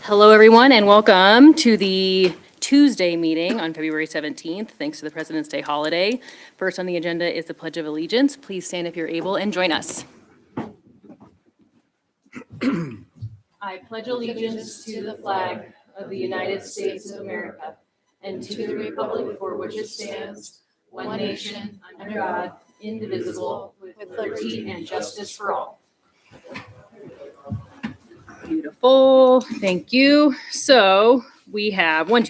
Hello, everyone, and welcome to the Tuesday meeting on February 17th, thanks to the President's Day holiday. First on the agenda is the Pledge of Allegiance. Please stand if you're able and join us. I pledge allegiance to the flag of the United States of America and to the republic for which it stands, one nation, under God, indivisible, with liberty and justice for all. Beautiful, thank you. So we have 6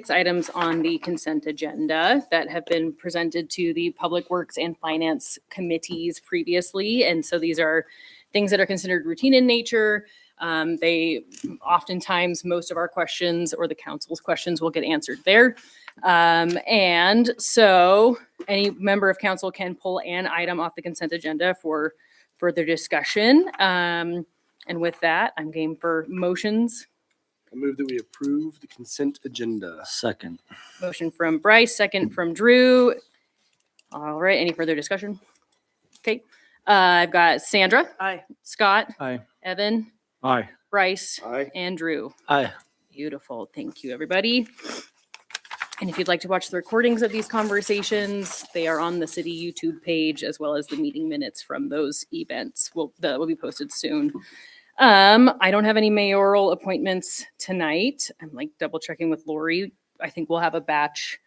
items on the consent agenda that have been presented to the Public Works and Finance committees previously. And so these are things that are considered routine in nature. They oftentimes, most of our questions or the council's questions will get answered there. And so any member of council can pull an item off the consent agenda for further discussion. And with that, I'm game for motions. I move that we approve the consent agenda. Second. Motion from Bryce, second from Drew. All right, any further discussion? Okay, I've got Sandra. Aye. Scott. Aye. Evan. Aye. Bryce. Aye. And Drew. Aye. Beautiful, thank you, everybody. And if you'd like to watch the recordings of these conversations, they are on the city YouTube page, as well as the meeting minutes from those events that will be posted soon. I don't have any mayoral appointments tonight. I'm like double checking with Lori. I think we'll have a batch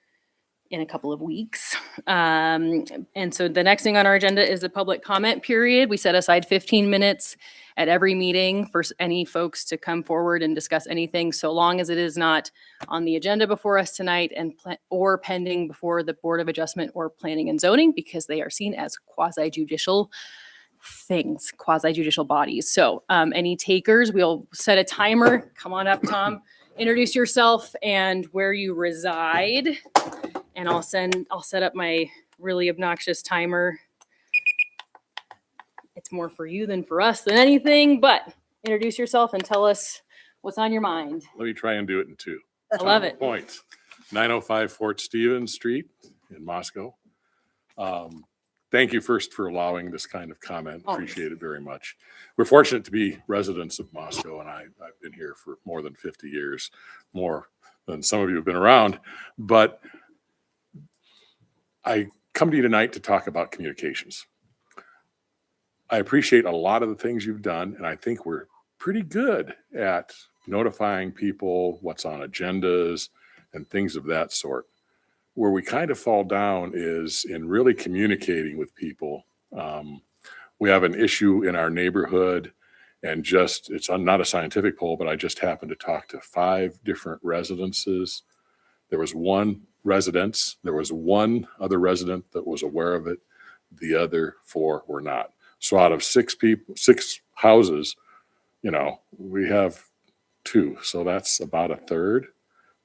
in a couple of weeks. And so the next thing on our agenda is the public comment period. We set aside 15 minutes at every meeting for any folks to come forward and discuss anything, so long as it is not on the agenda before us tonight or pending before the Board of Adjustment or Planning and Zoning, because they are seen as quasi-judicial things, quasi-judicial bodies. So any takers, we'll set a timer. Come on up, Tom. Introduce yourself and where you reside. And I'll set up my really obnoxious timer. It's more for you than for us than anything, but introduce yourself and tell us what's on your mind. Let me try and do it in 2. I love it. Point. 905 Fort Stevens Street in Moscow. Thank you first for allowing this kind of comment. Appreciate it very much. We're fortunate to be residents of Moscow, and I've been here for more than 50 years, more than some of you have been around. But I come to you tonight to talk about communications. I appreciate a lot of the things you've done, and I think we're pretty good at notifying people what's on agendas and things of that sort. Where we kind of fall down is in really communicating with people. We have an issue in our neighborhood, and it's not a scientific poll, but I just happened to talk to 5 different residences. There was one residence, there was one other resident that was aware of it. The other 4 were not. So out of 6 houses, we have 2. So that's about a third.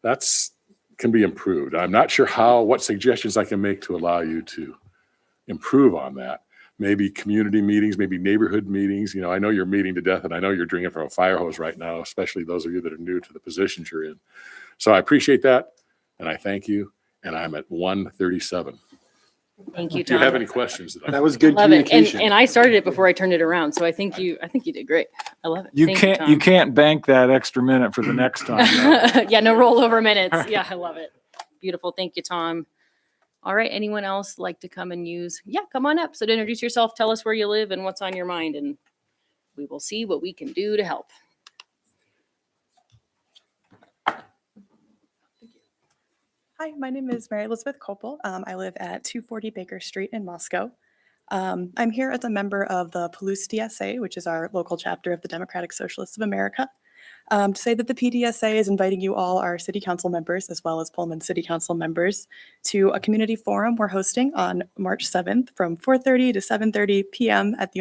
That's can be improved. I'm not sure what suggestions I can make to allow you to improve on that. Maybe community meetings, maybe neighborhood meetings. I know you're meeting to death, and I know you're drinking from a fire hose right now, especially those of you that are new to the positions you're in. So I appreciate that, and I thank you, and I'm at 1:37. Thank you, Do you Tom. have any questions? That was good Love it. communication. And I started it before I turned it around, so I think you did great. I love it. You Thank can't you can't bank that extra minute for the next time. though. Yeah, no rollover minutes. Yeah, I love it. Beautiful. Thank you, Tom. All right. Anyone else like to come and use? Yeah, come on up. So to introduce yourself, tell us where you live and what's on your mind, and we will see what we can do to help. Hi, my name is Mary Elizabeth Kopel. I live at 240 Baker Street in Moscow. I'm here as a member of the Palouse DSA, which is our local chapter of the Democratic Socialists of America, to say that the PDSA is inviting you all, our city council members, as well as Pullman City Council members, to a community forum we're hosting on March 7th from 4:30 to 7:30 p.m. at the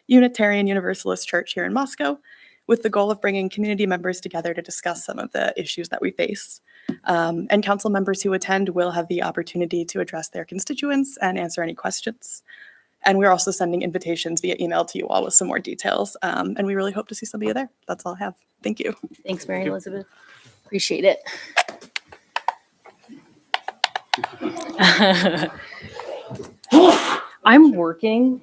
Unitarian Universalist Church here in Moscow, with the goal of bringing community members together to discuss some of the issues that we face. And council members who attend will have the opportunity to address their constituents and answer any questions. And we're also sending invitations via email to you all with some more details. And we really hope to see some of you there. That's all I have. Thank you. Thanks, Mary Elizabeth. Appreciate it. I'm working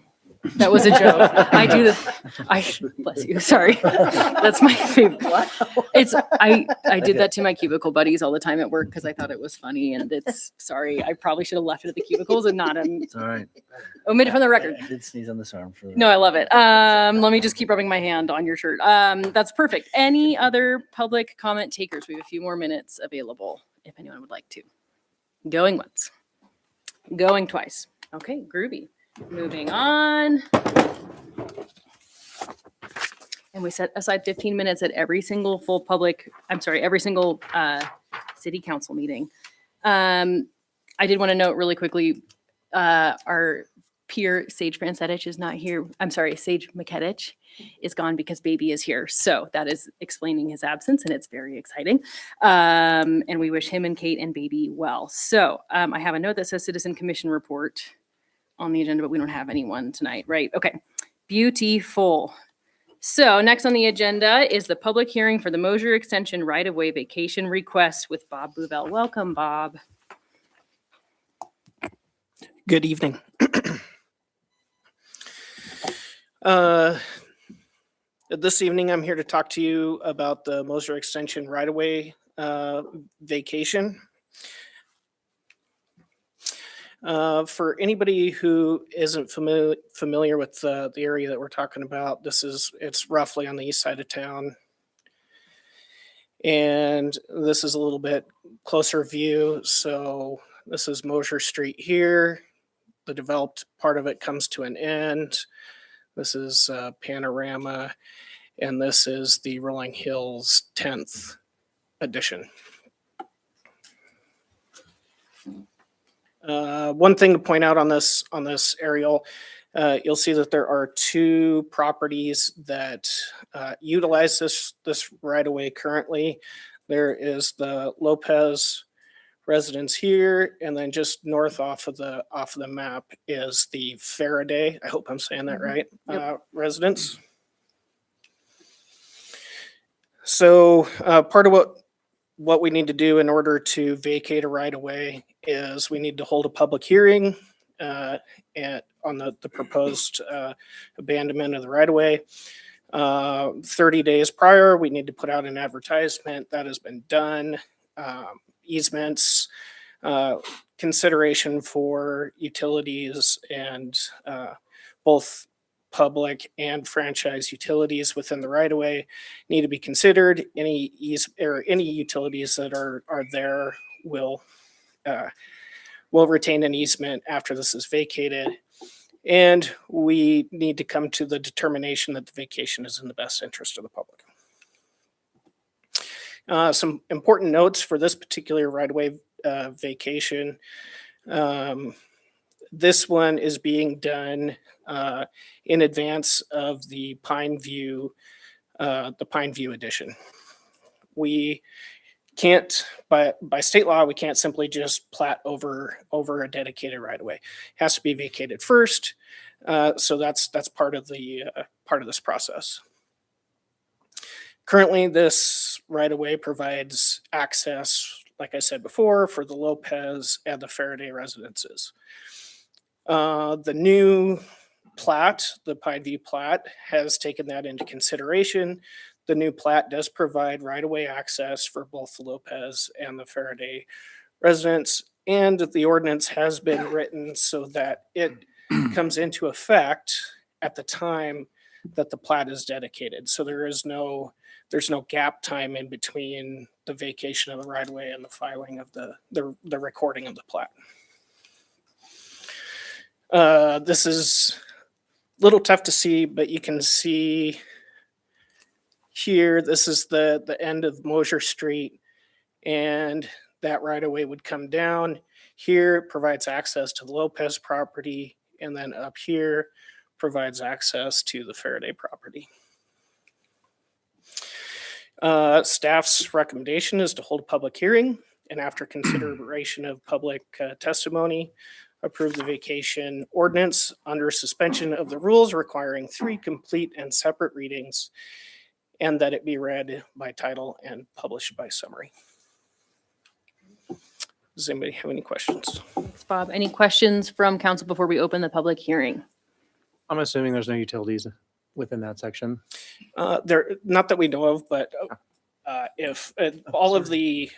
That was a joke. I do the, bless you, sorry. That's my favorite. I did that to my cubicle buddies all the time at work because I thought it was funny, and sorry, I probably should have left it at the cubicles and not It's all right. omit it from the record. I did sneeze on this arm. For No, I love it. Let me just keep rubbing my hand on your shirt. That's perfect. Any other public comment takers? We have a few more minutes available if anyone would like to. Going once. Going twice. Okay, groovy. Moving on. And we set aside 15 minutes at every single every single city council meeting. I did want to note really quickly, our peer Sage Francetic is not here. I'm sorry, Sage Maketich is gone because baby is here. So that is explaining his absence, and it's very exciting. And we wish him and Kate and baby well. So I have a note that says Citizen Commission report on the agenda, but we don't have anyone tonight, right? Okay, beautiful. So next on the agenda is the public hearing for the Mosier Extension right-of-way vacation request with Bob Bouvelle. Welcome, Bob. Good evening. This evening, I'm here to talk to you about the Mosier Extension right-of-way vacation. For anybody who isn't familiar with the area that we're talking about, it's roughly on the east side of town. And this is a little bit closer view. So this is Mosier Street here. The developed part of it comes to an end. This is Panorama, and this is the Rolling Hills 10th edition. One thing to point out on this aerial, you'll see that there are two properties that utilize this right of way currently. There is the Lopez residence here, and then just north off of the map is the Faraday. I hope I'm saying that right. Residence. So part of what we need to do in order to vacate a right of way is we need to hold a public hearing on the proposed abandonment of the right of way. 30 days prior, we need to put out an advertisement. That has been done. Easements, consideration for utilities and both public and franchise utilities within the right of way need to be considered. Any utilities that are there will retain an easement after this is vacated. And we need to come to the determination that the vacation is in the best interest of the public. Some important notes for this particular right-of-way vacation. This one is being done in advance of the Pine View edition. We can't, by state law, we can't simply just plat over a dedicated right-of-way. It has to be vacated first. So that's part of this process. Currently, this right-of-way provides access, like I said before, for the Lopez and the Faraday residences. The new plat, the Pineview plat, has taken that into consideration. The new plat does provide right-of-way access for both the Lopez and the Faraday residents, and the ordinance has been written so that it comes into effect at the time that the plat is dedicated. So there's no gap time in between the vacation of the right-of-way and the filing of the recording of the plat. This is a little tough to see, but you can see here, this is the end of Mosier Street, and that right-of-way would come down. Here it provides access to the Lopez property, and then up here provides access to the Faraday property. Staff's recommendation is to hold a public hearing, and after consideration of public testimony, approve the vacation ordinance under suspension of the rules requiring 3 complete and separate readings, and that it be read by title and published by summary. Does anybody have any questions? Thanks, Bob. Any questions from council before we open the public hearing? I'm assuming there's no utilities within that section. There, not that we know of, but if all of the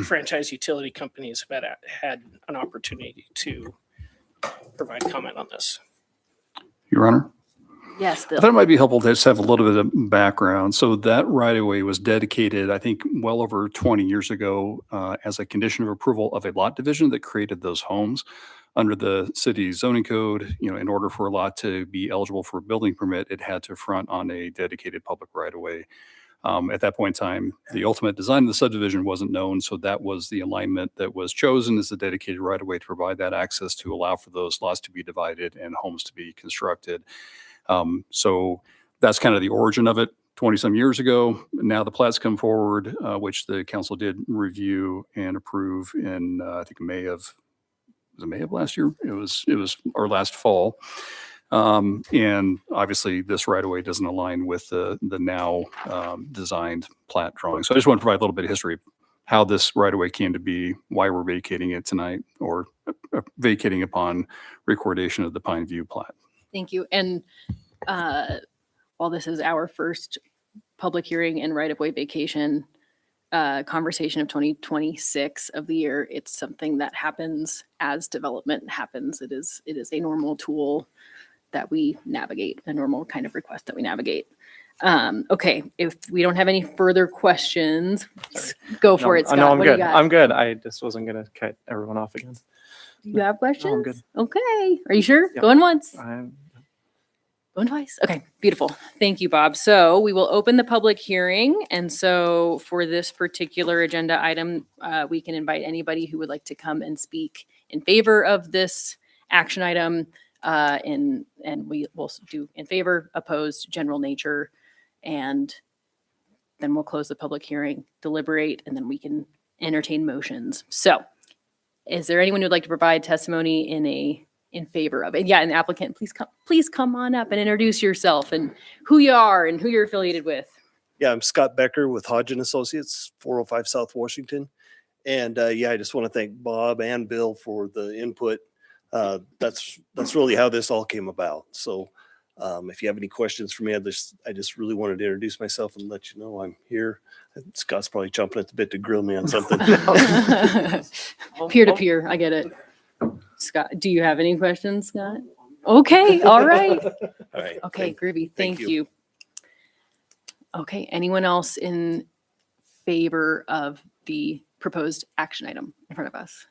franchise utility companies have had an opportunity to provide comment on this. Your Honor, Yes, I Bill. thought it might be helpful to just have a little bit of background. So that right of way was dedicated, I think, well over 20 years ago as a condition of approval of a lot division that created those homes. Under the city zoning code, in order for a lot to be eligible for a building permit, it had to front on a dedicated public right of way. At that point in time, the ultimate design of the subdivision wasn't known, so that was the alignment that was chosen as the dedicated right of way to provide that access to allow for those lots to be divided and homes to be constructed. So that's kind of the origin of it 20 some years ago. Now the plats come forward, which the council did review and approve in, I think May of last year? It was our last fall. And obviously this right away doesn't align with the now designed plat drawing. So I just want to provide a little bit of history of how this right away came to be, why we're vacating it tonight, or vacating upon recordation of the Pine View plat. Thank you. And while this is our first public hearing and right-of-way vacation conversation of 2026 of the year, it's something that happens as development happens. It is a normal tool that we navigate, a normal kind of request that we navigate. Okay, if we don't have any further questions, go for it, Scott. No, I'm What do you good. got? I'm good. I just wasn't going to cut everyone off again. You have questions? good. Okay. Are you sure? Yep. Going once? I'm Going twice. Okay, beautiful. Thank you, Bob. So we will open the public hearing. And so for this particular agenda item, we can invite anybody who would like to come and speak in favor of this action item. And we will do in favor, opposed, general nature, and then we'll close the public hearing, deliberate, and then we can entertain motions. So is there anyone who'd like to provide testimony in favor of it? Yeah, an applicant, please come on up and introduce yourself and who you are and who you're affiliated with. Yeah, I'm Scott Becker with Hodge and Associates, 405 South Washington. And I just want to thank Bob and Bill for the input. That's really how this all came about. So if you have any questions for me, I just really wanted to introduce myself and let you know I'm here. Scott's probably chomping at the bit to grill me on something. Peer to peer, I get it. Scott, do you have any questions, Scott? Okay, all right. All right. Okay, groovy. Thank you. you. Okay, anyone else in favor of the proposed action item in front of us?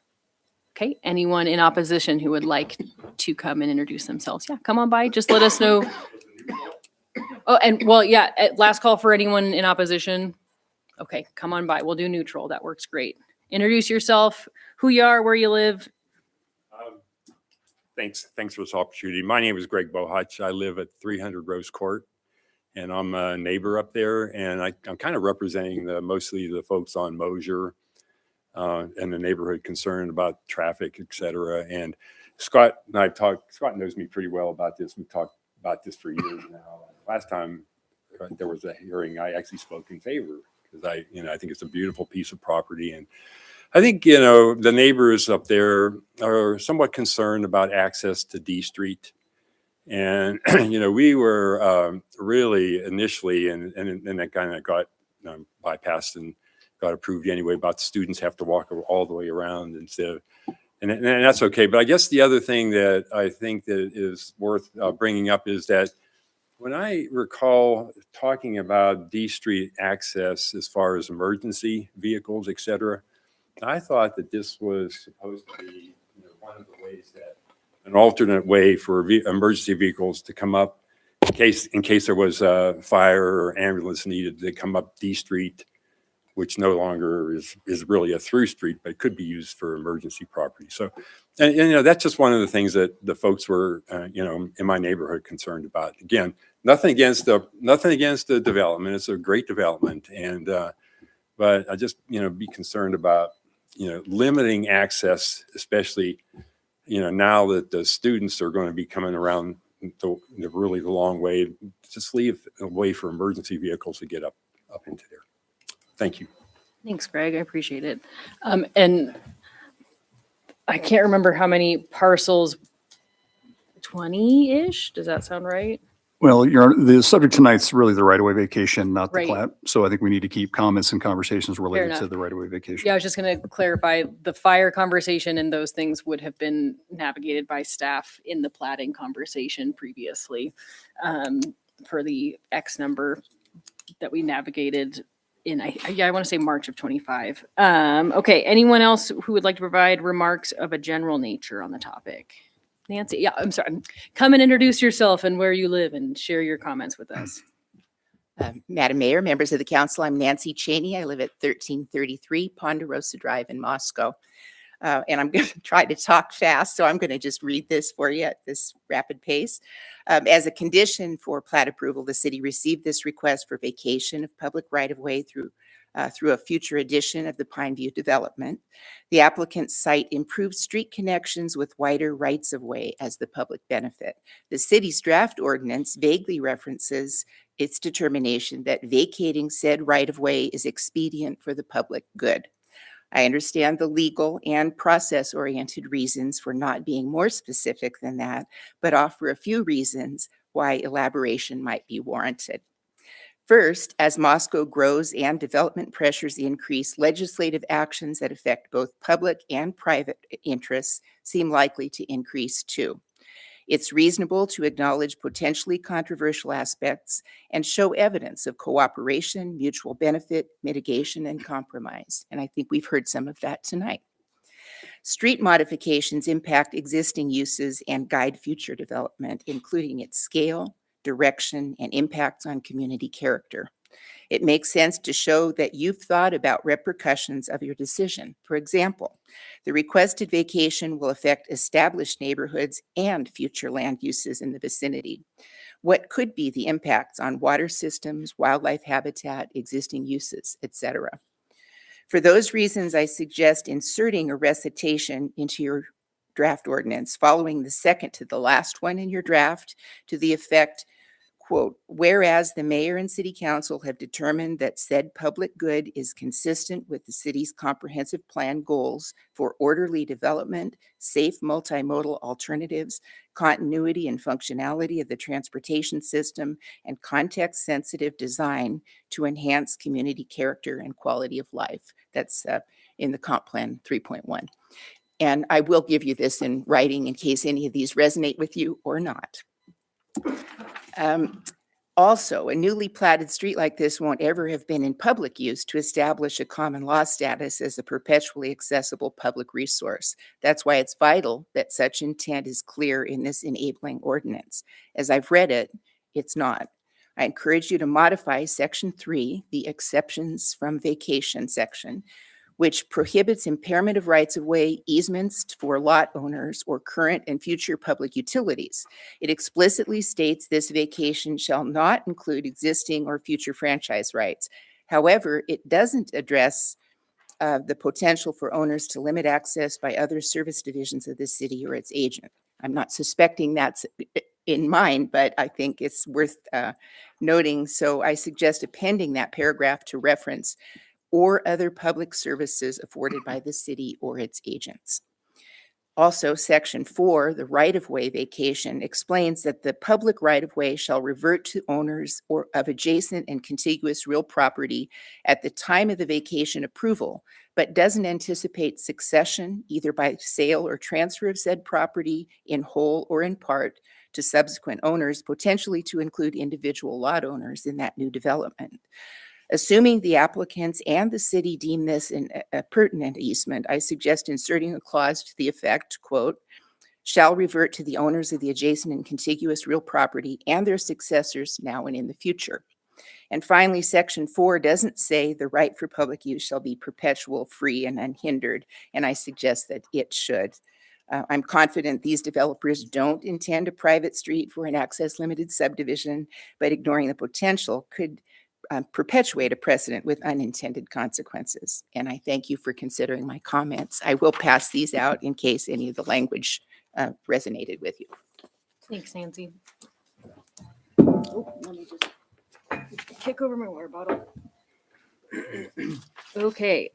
Okay, anyone in opposition who would like to come and introduce themselves? Yeah, come on by. Just let us know. Oh, and well, yeah, last call for anyone in opposition. Okay, come on by. We'll do neutral. That works great. Introduce yourself, who you are, where you live. Thanks for this opportunity. My name is Greg Bohutch. I live at 300 Rose Court, and I'm a neighbor up there. And I'm kind of representing mostly the folks on Mosier and the neighborhood concerned about traffic, et cetera. And Scott and I talked. Scott knows me pretty well about this. We've talked about this for years now. Last time there was a hearing, I actually spoke in favor because I think it's a beautiful piece of property. And I think, the neighbors up there are somewhat concerned about access to D Street. And, we were really initially, and that kind of got bypassed and got approved anyway, about the students have to walk all the way around instead of, and that's okay. But I guess the other thing that I think that is worth bringing up is that when I recall talking about D Street access as far as emergency vehicles, et cetera, I thought that this was supposed to be one of the ways that an alternate way for emergency vehicles to come up in case there was a fire or ambulance needed to come up D Street, which no longer is really a through street, but could be used for emergency property. So, and that's just one of the things that the folks were, in my neighborhood concerned about. Again, nothing against the development. It's a great development, and but I just be concerned about limiting access, especially now that the students are going to be coming around the long way. Just leave a way for emergency vehicles to get up into there. Thank you. Thanks, Greg. I appreciate it. And I can't remember how many parcels 20-ish. Does that sound right? Well, the subject tonight's really the right-of-way vacation, not the Right. plat. So I think we need to keep comments and conversations related to enough. the right-of-way vacation. Yeah, I was just going to clarify, the fire conversation and those things would have been navigated by staff in the plating conversation previously, for the X number that we navigated in, I want to say March of 25. Okay, anyone else who would like to provide remarks of a general nature on the topic? Nancy, yeah, I'm sorry. Come and introduce yourself and where you live and share your comments with us. Madam Mayor, members of the council, I'm Nancy Cheney. I live at 1333 Ponderosa Drive in Moscow. And I'm going to try to talk fast, so I'm going to just read this for you at this rapid pace. As a condition for plat approval, the city received this request for vacation of public right-of-way through a future edition of the Pineview development. The applicants cite improved street connections with wider rights-of-way as the public benefit. The city's draft ordinance vaguely references its determination that vacating said right-of-way is expedient for the public good. I understand the legal and process-oriented reasons for not being more specific than that, but offer a few reasons why elaboration might be warranted. First, as Moscow grows and development pressures increase, legislative actions that affect both public and private interests seem likely to increase too. It's reasonable to acknowledge potentially controversial aspects and show evidence of cooperation, mutual benefit, mitigation, and compromise. And I think we've heard some of that tonight. Street modifications impact existing uses and guide future development, including its scale, direction, and impacts on community character. It makes sense to show that you've thought about repercussions of your decision. For example, the requested vacation will affect established neighborhoods and future land uses in the vicinity. What could be the impacts on water systems, wildlife habitat, existing uses, etc.? For those reasons, I suggest inserting a recitation into your draft ordinance, following the second to the last one in your draft, to the effect, quote, whereas the mayor and city council have determined that said public good is consistent with the city's comprehensive plan goals for orderly development, safe multimodal alternatives, continuity and functionality of the transportation system, and context-sensitive design to enhance community character and quality of life. That's in the comp plan 3.1. And I will give you this in writing in case any of these resonate with you or not. Also, a newly platted street like this won't ever have been in public use to establish a common law status as a perpetually accessible public resource. That's why it's vital that such intent is clear in this enabling ordinance. As I've read it, it's not. I encourage you to modify Section 3, the exceptions from vacation section, which prohibits impairment of rights-of-way, easements for lot owners, or current and future public utilities. It explicitly states this vacation shall not include existing or future franchise rights. However, it doesn't address the potential for owners to limit access by other service divisions of the city or its agent. I'm not suspecting that's in mind, but I think it's worth noting. So I suggest appending that paragraph to reference or other public services afforded by the city or its agents. Also, Section 4, the right-of-way vacation, explains that the public right-of-way shall revert to owners or of adjacent and contiguous real property at the time of the vacation approval, but doesn't anticipate succession either by sale or transfer of said property in whole or in part to subsequent owners, potentially to include individual lot owners in that new development. Assuming the applicants and the city deem this a pertinent easement, I suggest inserting a clause to the effect, quote, shall revert to the owners of the adjacent and contiguous real property and their successors now and in the future. And finally, Section 4 doesn't say the right for public use shall be perpetual, free, and unhindered, and I suggest that it should. I'm confident these developers don't intend a private street for an access-limited subdivision, but ignoring the potential could perpetuate a precedent with unintended consequences. And I thank you for considering my comments. I will pass these out in case any of the language resonated with you. Thanks, Nancy. Oh, let me just kick over my water bottle. Okay.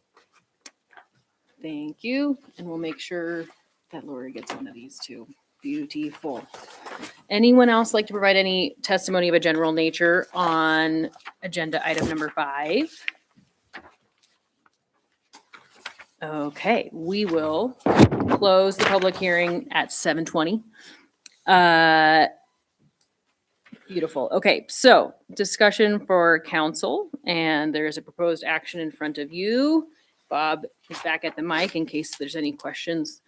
Thank you. And we'll make sure that Lori gets one of these too. Beautiful. Anyone else like to provide any testimony of a general nature on agenda item number 5? Okay, we will close the public hearing at 7:20. Beautiful. Okay, so discussion for council, and there's a proposed action in front of you. Bob is back at the mic in case there's any questions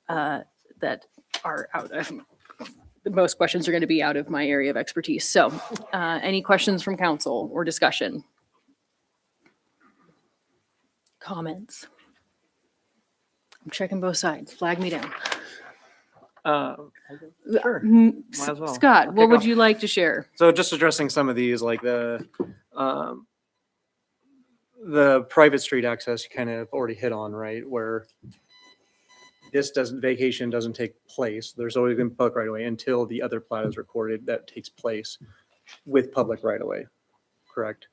that are out of, most questions are going to be out of my area of expertise. So any questions from council or discussion? Comments? I'm checking both sides. Flag me down. Sure. Mm, Might as well. Scott, I'll what kick would off. you like to share? So just addressing some of these, like the private street access, you kind of already hit on, right? Where vacation doesn't take place. There's always been public right of way until the other plat is recorded that takes place with public right of way. Correct?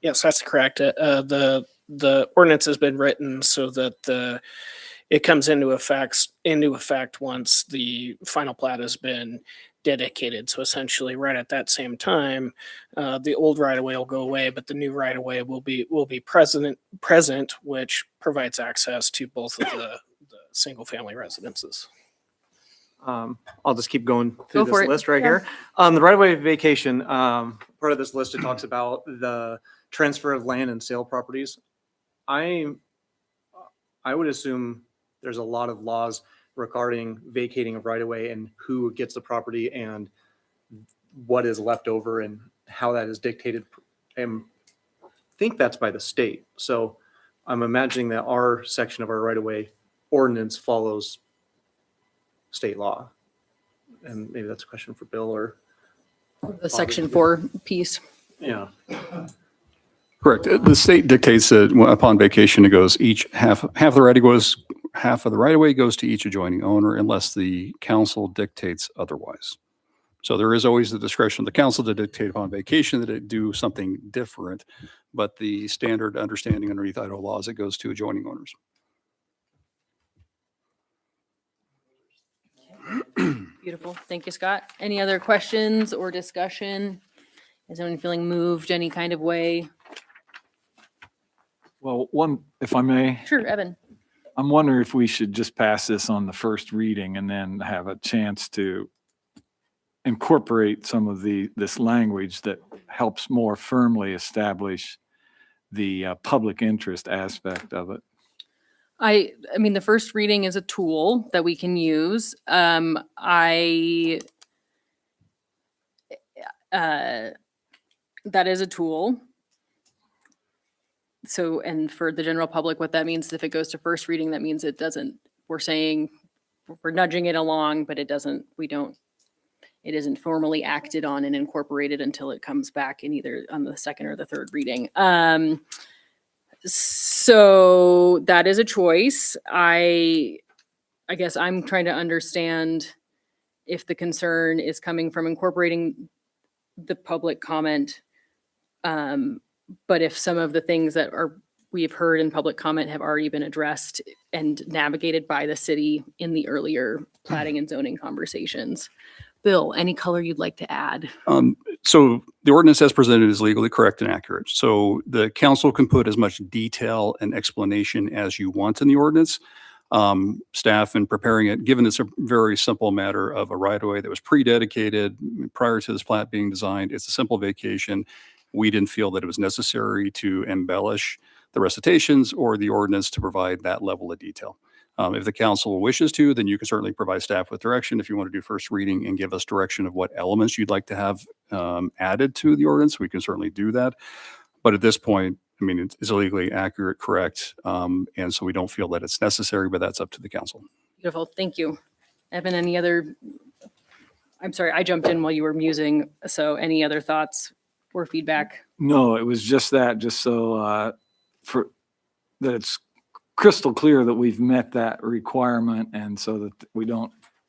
Yes, that's correct. The ordinance has been written so that it comes into effect once the final plat has been dedicated. So essentially, right at that same time, the old right of way will go away, but the new right of way will be present, which provides access to both of the single family residences. I'll just keep going through Go for this it. list right Yeah. here. The right of way vacation, part of this list, it talks about the transfer of land and sale properties. I would assume there's a lot of laws regarding vacating of right of way and who gets the property and what is left over and how that is dictated. I think that's by the state. So I'm imagining that our section of our right of way ordinance follows state law. And maybe that's a question for Bill or, The section 4 piece. yeah. Correct. The state dictates that upon vacation, it goes half of the right of way goes to each adjoining owner unless the council dictates otherwise. So there is always the discretion of the council to dictate upon vacation that it do something different, but the standard understanding underneath Idaho law is it goes to adjoining owners. Beautiful. Thank you, Scott. Any other questions or discussion? Is anyone feeling moved any kind of way? Well, if I may, Sure, Evan. I'm wondering if we should just pass this on the first reading and then have a chance to incorporate some of this language that helps more firmly establish the public interest aspect of it. I mean, the first reading is a tool that we can use. That is a tool. So, and for the general public, what that means is if it goes to first reading, that means it doesn't, we're nudging it along, but it isn't formally acted on and incorporated until it comes back in either on the second or the third reading. So that is a choice. I guess I'm trying to understand if the concern is coming from incorporating the public comment. But if some of the things that we've heard in public comment have already been addressed and navigated by the city in the earlier platting and zoning conversations. Bill, any color you'd like to add? So the ordinance as presented is legally correct and accurate. So the council can put as much detail and explanation as you want in the ordinance. Staff in preparing it, given it's a very simple matter of a right-of-way that was pre-dedicated prior to this plat being designed, it's a simple vacation. We didn't feel that it was necessary to embellish the recitations or the ordinance to provide that level of detail. If the council wishes to, then you can certainly provide staff with direction if you want to do first reading and give us direction of what elements you'd like to have added to the ordinance. We can certainly do that. But at this point, I mean, it's legally accurate, correct. And so we don't feel that it's necessary, but that's up to the council. Beautiful, thank you. Evan, I'm sorry, I jumped in while you were musing. So any other thoughts or feedback? No, it was just so that it's crystal clear that we've met that requirement and so that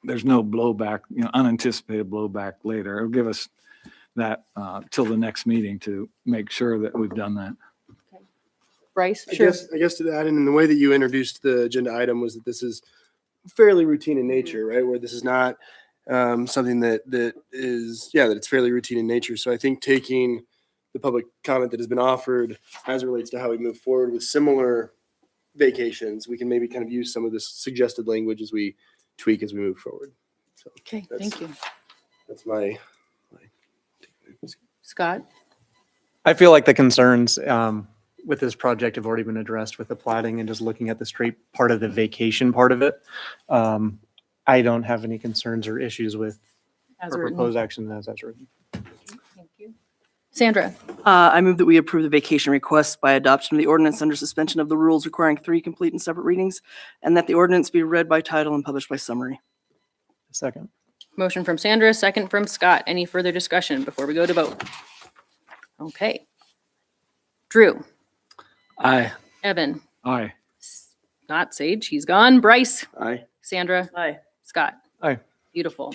there's no blowback, unanticipated blowback later. It'll give us that till the next meeting to make sure that we've done that. Bryce? I guess to that, and the way that you introduced the agenda item was that this is fairly routine in nature, right? Where this is not something that is, that it's fairly routine in nature. So I think taking the public comment that has been offered as it relates to how we move forward with similar vacations, we can maybe kind of use some of this suggested language as we tweak as we move forward. So Okay, that's- thank you. That's my Scott? I feel like the concerns with this project have already been addressed with the plating and just looking at the straight part of the vacation part of it. I don't have any concerns or issues with As our written. proposed action as written. Thank you. Sandra? I move that we approve the vacation request by adoption of the ordinance under suspension of the rules requiring 3 complete and separate readings, and that the ordinance be read by title and published by summary. Second. Motion from Sandra, second from Scott. Any further discussion before we go to vote? Okay. Drew? Aye. Evan? Aye. Not Sage, he's gone. Bryce? aye. Sandra? Aye. Scott? Aye. Beautiful.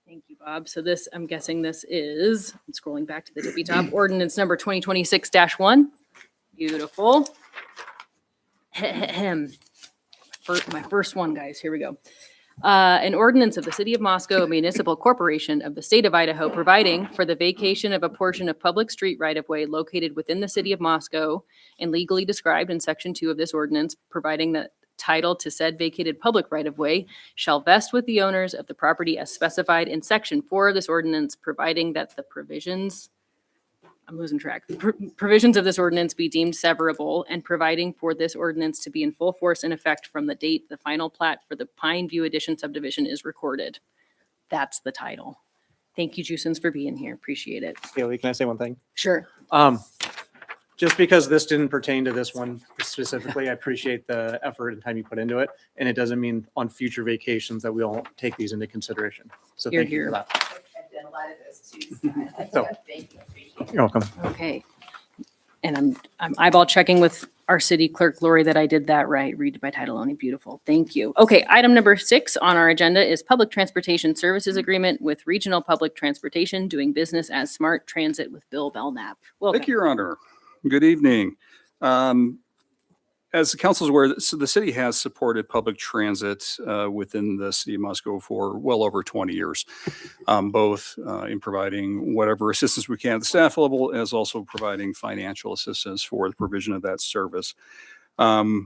Thank you, Bob. So this, I'm guessing this is, I'm scrolling back to the tippy top, ordinance number 2026-1. Beautiful. My first one, guys. Here we go. An ordinance of the City of Moscow Municipal Corporation of the State of Idaho providing for the vacation of a portion of public street right-of-way located within the City of Moscow and legally described in Section 2 of this ordinance, providing that title to said vacated public right-of-way shall vest with the owners of the property as specified in Section 4 of this ordinance, providing that the provisions, I'm losing track, provisions of this ordinance be deemed severable, and providing for this ordinance to be in full force and effect from the date the final plat for the Pine View Addition subdivision is recorded. That's the title. Thank you, Jusins, for being here. Appreciate it. Haley, can I say one thing? Sure. Just because this didn't pertain to this one specifically, I appreciate the effort and time you put into it. And it doesn't mean on future vacations that we won't take these into consideration. So Here, thank you here. for that. I've done a lot of those too. So- Thank you. Appreciate it. You're welcome. Okay. And I'm eyeball checking with our city clerk, Lori, that I did that right. Read by title only. Beautiful. Thank you. Okay, item number 6 on our agenda is Public Transportation Services Agreement with Regional Public Transportation doing business as Smart Transit with Bill Belknap. Welcome. Thank you, Your Honor. Good evening. As the council is aware, so the city has supported public transit within the city of Moscow for well over 20 years, both in providing whatever assistance we can at the staff level, as also providing financial assistance for the provision of that service. The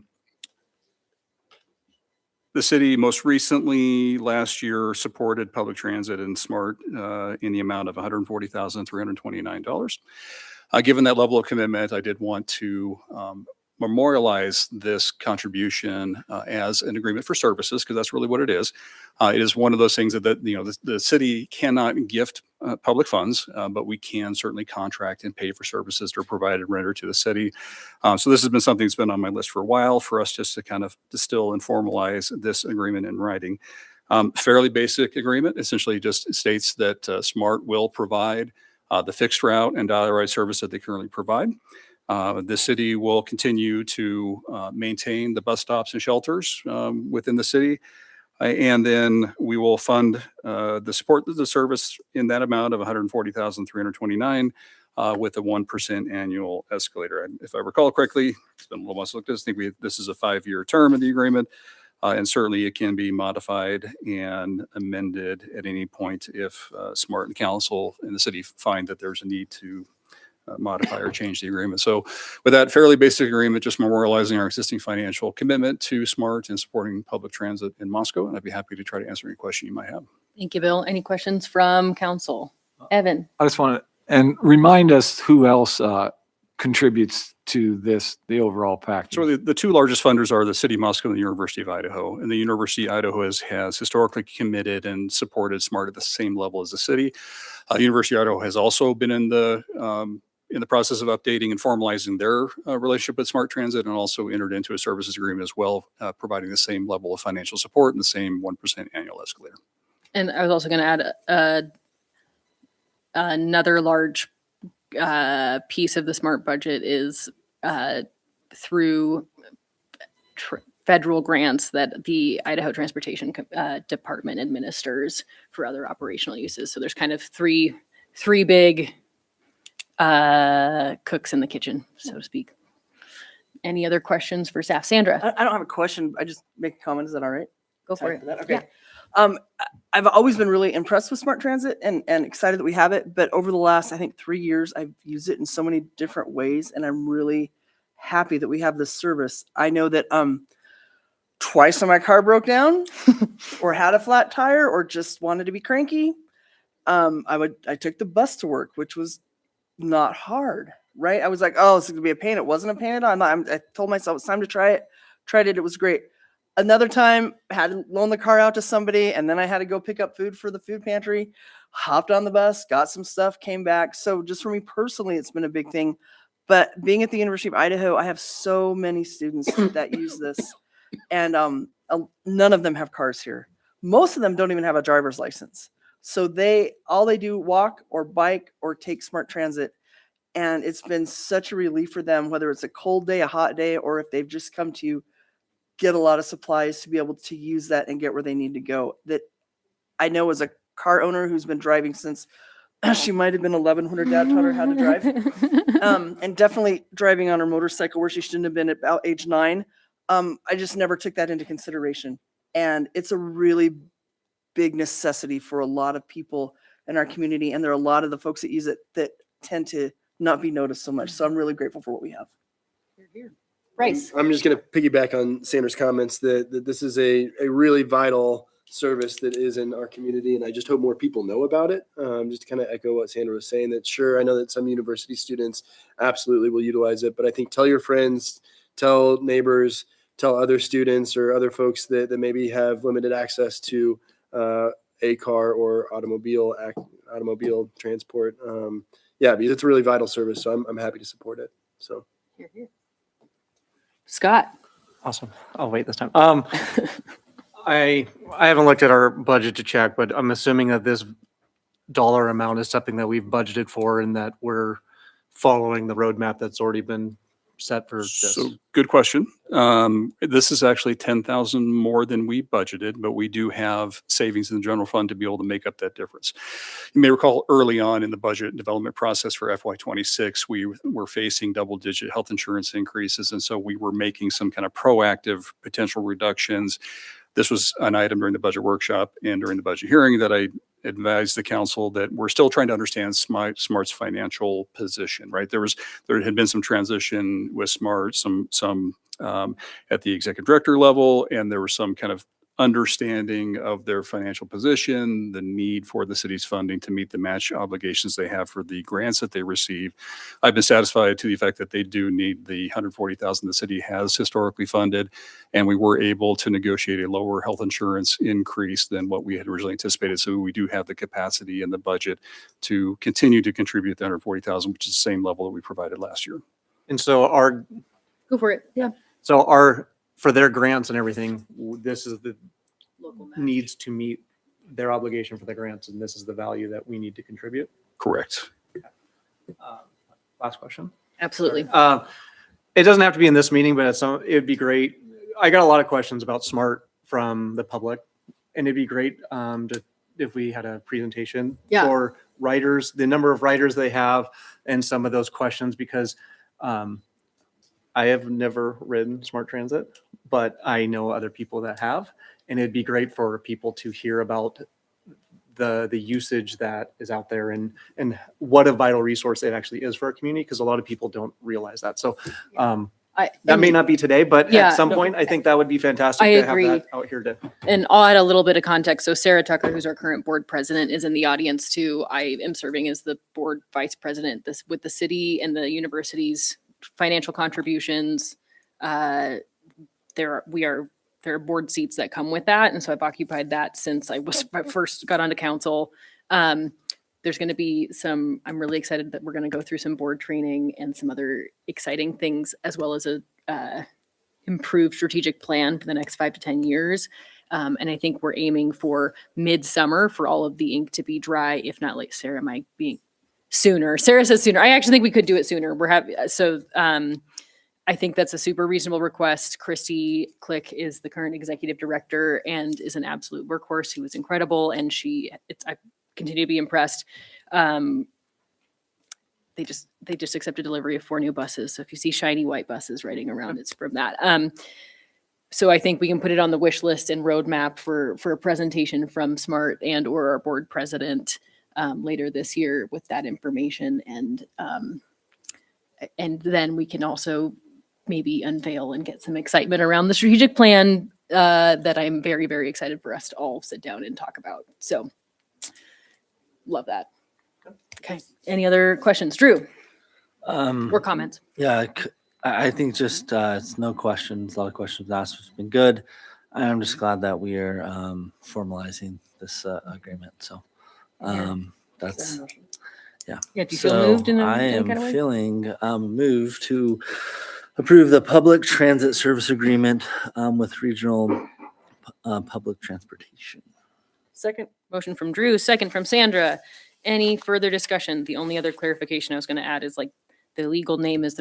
city most recently last year supported public transit and SMART in the amount of $140,329. Given that level of commitment, I did want to memorialize this contribution as an agreement for services, because that's really what it is. It is one of those things that the city cannot gift public funds, but we can certainly contract and pay for services that are provided and rendered to the city. So this has been something that's been on my list for a while for us just to kind of distill and formalize this agreement in writing. Fairly basic agreement, essentially just states that SMART will provide the fixed route and dial ride service that they currently provide. The city will continue to maintain the bus stops and shelters within the city. And then we will fund the support of the service in that amount of $140,329 with a 1% annual escalator. And if I recall correctly, it's been a little while since I looked at this. I think this is a 5-year term of the agreement. And certainly it can be modified and amended at any point if SMART and council and the city find that there's a need to modify or change the agreement. So with that fairly basic agreement, just memorializing our existing financial commitment to SMART and supporting public transit in Moscow. And I'd be happy to try to answer any question you might have. Thank you, Bill. Any questions from council? Evan? I just want to, and remind us who else contributes to the overall package. So the two largest funders are the City of Moscow and the University of Idaho. And the University of Idaho has historically committed and supported SMART at the same level as the city. University of Idaho has also been in the process of updating and formalizing their relationship with Smart Transit, and also entered into a services agreement as well, providing the same level of financial support and the same 1% annual escalator. And I was also going to add another large piece of the SMART budget is through federal grants that the Idaho Transportation Department administers for other operational uses. So there's kind of three big cooks in the kitchen, so to speak. Any other questions for staff? Sandra, I don't have a question. I just make a comment. Is that all right? go for Sorry it. for that. Okay. I've always been really impressed with Smart Transit and excited that we have it. But over the last, I think, 3 years, I've used it in so many different ways, and I'm really happy that we have this service. I know that twice when my car broke down, or had a flat tire, or just wanted to be cranky, I took the bus to work, which was not hard, right? I was like, oh, this is gonna be a pain. It wasn't a pain at all. I told myself it's time to try it. Tried it. It was great. Another time, had to loan the car out to somebody, and then I had to go pick up food for the food pantry. Hopped on the bus, got some stuff, came back. So just for me personally, it's been a big thing. But being at the University of Idaho, I have so many students that use this, and none of them have cars here. Most of them don't even have a driver's license. So all they do walk or bike or take Smart Transit. And it's been such a relief for them, whether it's a cold day, a hot day, or if they've just come to get a lot of supplies to be able to use that and get where they need to go. That I know as a car owner who's been driving since she might have been 11 when her dad taught her how to drive. And definitely driving on her motorcycle where she shouldn't have been at about age 9. I just never took that into consideration. And it's a really big necessity for a lot of people in our community. And there are a lot of the folks that use it that tend to not be noticed so much. So I'm really grateful for what we have. Bryce. I'm just going to piggyback on Sandra's comments that this is a really vital service that is in our community, and I just hope more people know about it. Just to kind of echo what Sandra was saying, that sure, I know that some university students absolutely will utilize it, but I think tell your friends, tell neighbors, tell other students or other folks that maybe have limited access to a car or automobile transport. Yeah, because it's a really vital service, so I'm happy to support it. So. Scott. Awesome. I'll wait this time. I haven't looked at our budget to check, but I'm assuming that this dollar amount is something that we've budgeted for and that we're following the roadmap that's already been set for this. So good question. This is actually 10,000 more than we budgeted, but we do have savings in the general fund to be able to make up that difference. You may recall early on in the budget development process for FY26, we were facing double-digit health insurance increases, and so we were making some kind of proactive potential reductions. This was an item during the budget workshop and during the budget hearing that I advised the council that we're still trying to understand Smart's financial position, right? There had been some transition with Smart, some at the executive director level, and there was some kind of understanding of their financial position, the need for the city's funding to meet the match obligations they have for the grants that they receive. I've been satisfied to the effect that they do need the $140,000 the city has historically funded, and we were able to negotiate a lower health insurance increase than what we had originally anticipated. So we do have the capacity in the budget to continue to contribute the $140,000, which is the same level that we provided last year. And so Go for it. Yeah. for their grants and everything, this is the Local match. needs to meet their obligation for the grants, and this is the value that we need to contribute. Correct. Last question. Absolutely. It doesn't have to be in this meeting, but it would be great. I got a lot of questions about Smart from the public, and it'd be great if we had a presentation Yeah. for writers, the number of writers they have, and some of those questions, because I have never ridden Smart Transit, but I know other people that have, and it'd be great for people to hear about the usage that is out there and what a vital resource it actually is for our community, because a lot of people don't realize that. So that may not be today, but Yeah, at some no, point, I think that would be fantastic I to have agree. that out here to. And I'll add a little bit of context. So Sarah Tucker, who's our current board president, is in the audience too. I am serving as the board vice president with the city and the university's financial contributions. There are board seats that come with that. And so I've occupied that since I first got onto council. There's going to be I'm really excited that we're going to go through some board training and some other exciting things, as well as a improved strategic plan for the next 5 to 10 years. And I think we're aiming for midsummer for all of the ink to be dry, if not like Sarah might be sooner. Sarah says sooner. I actually think we could do it sooner. I think that's a super reasonable request. Christy Click is the current executive director and is an absolute workhorse who is incredible. And I continue to be impressed. They just accepted delivery of 4 new buses. So if you see shiny white buses riding around, it's from that. So I think we can put it on the wish list and roadmap for a presentation from SMART and or our board president later this year with that information. And then we can also maybe unveil and get some excitement around the strategic plan that I'm very, very excited for us to all sit down and talk about. So love that. Okay. Any other questions? Drew, or comments? Yeah, I think just it's no questions. A lot of questions asked, which has been good. I'm just glad that we are formalizing this agreement. So that's yeah. Yeah, do you feel moved in I any am kind of way? feeling moved to approve the public transit service agreement with regional public transportation. Second. Motion from Drew, second from Sandra. Any further discussion? The only other clarification I was going to add is like the legal name is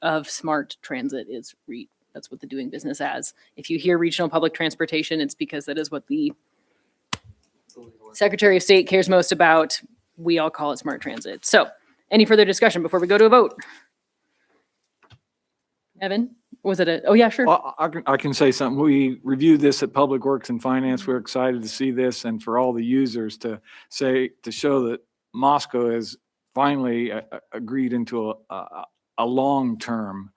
of Smart Transit is REIT. That's what the doing business as. If you hear regional public transportation, it's because that is what the Secretary of State cares most about. We all call it Smart Transit. So any further discussion before we go to a vote? Evan, was it oh yeah, sure. Well, I can say something. We reviewed this at Public Works and Finance. We're excited to see this and for all the users to show that Moscow has finally agreed into a long-term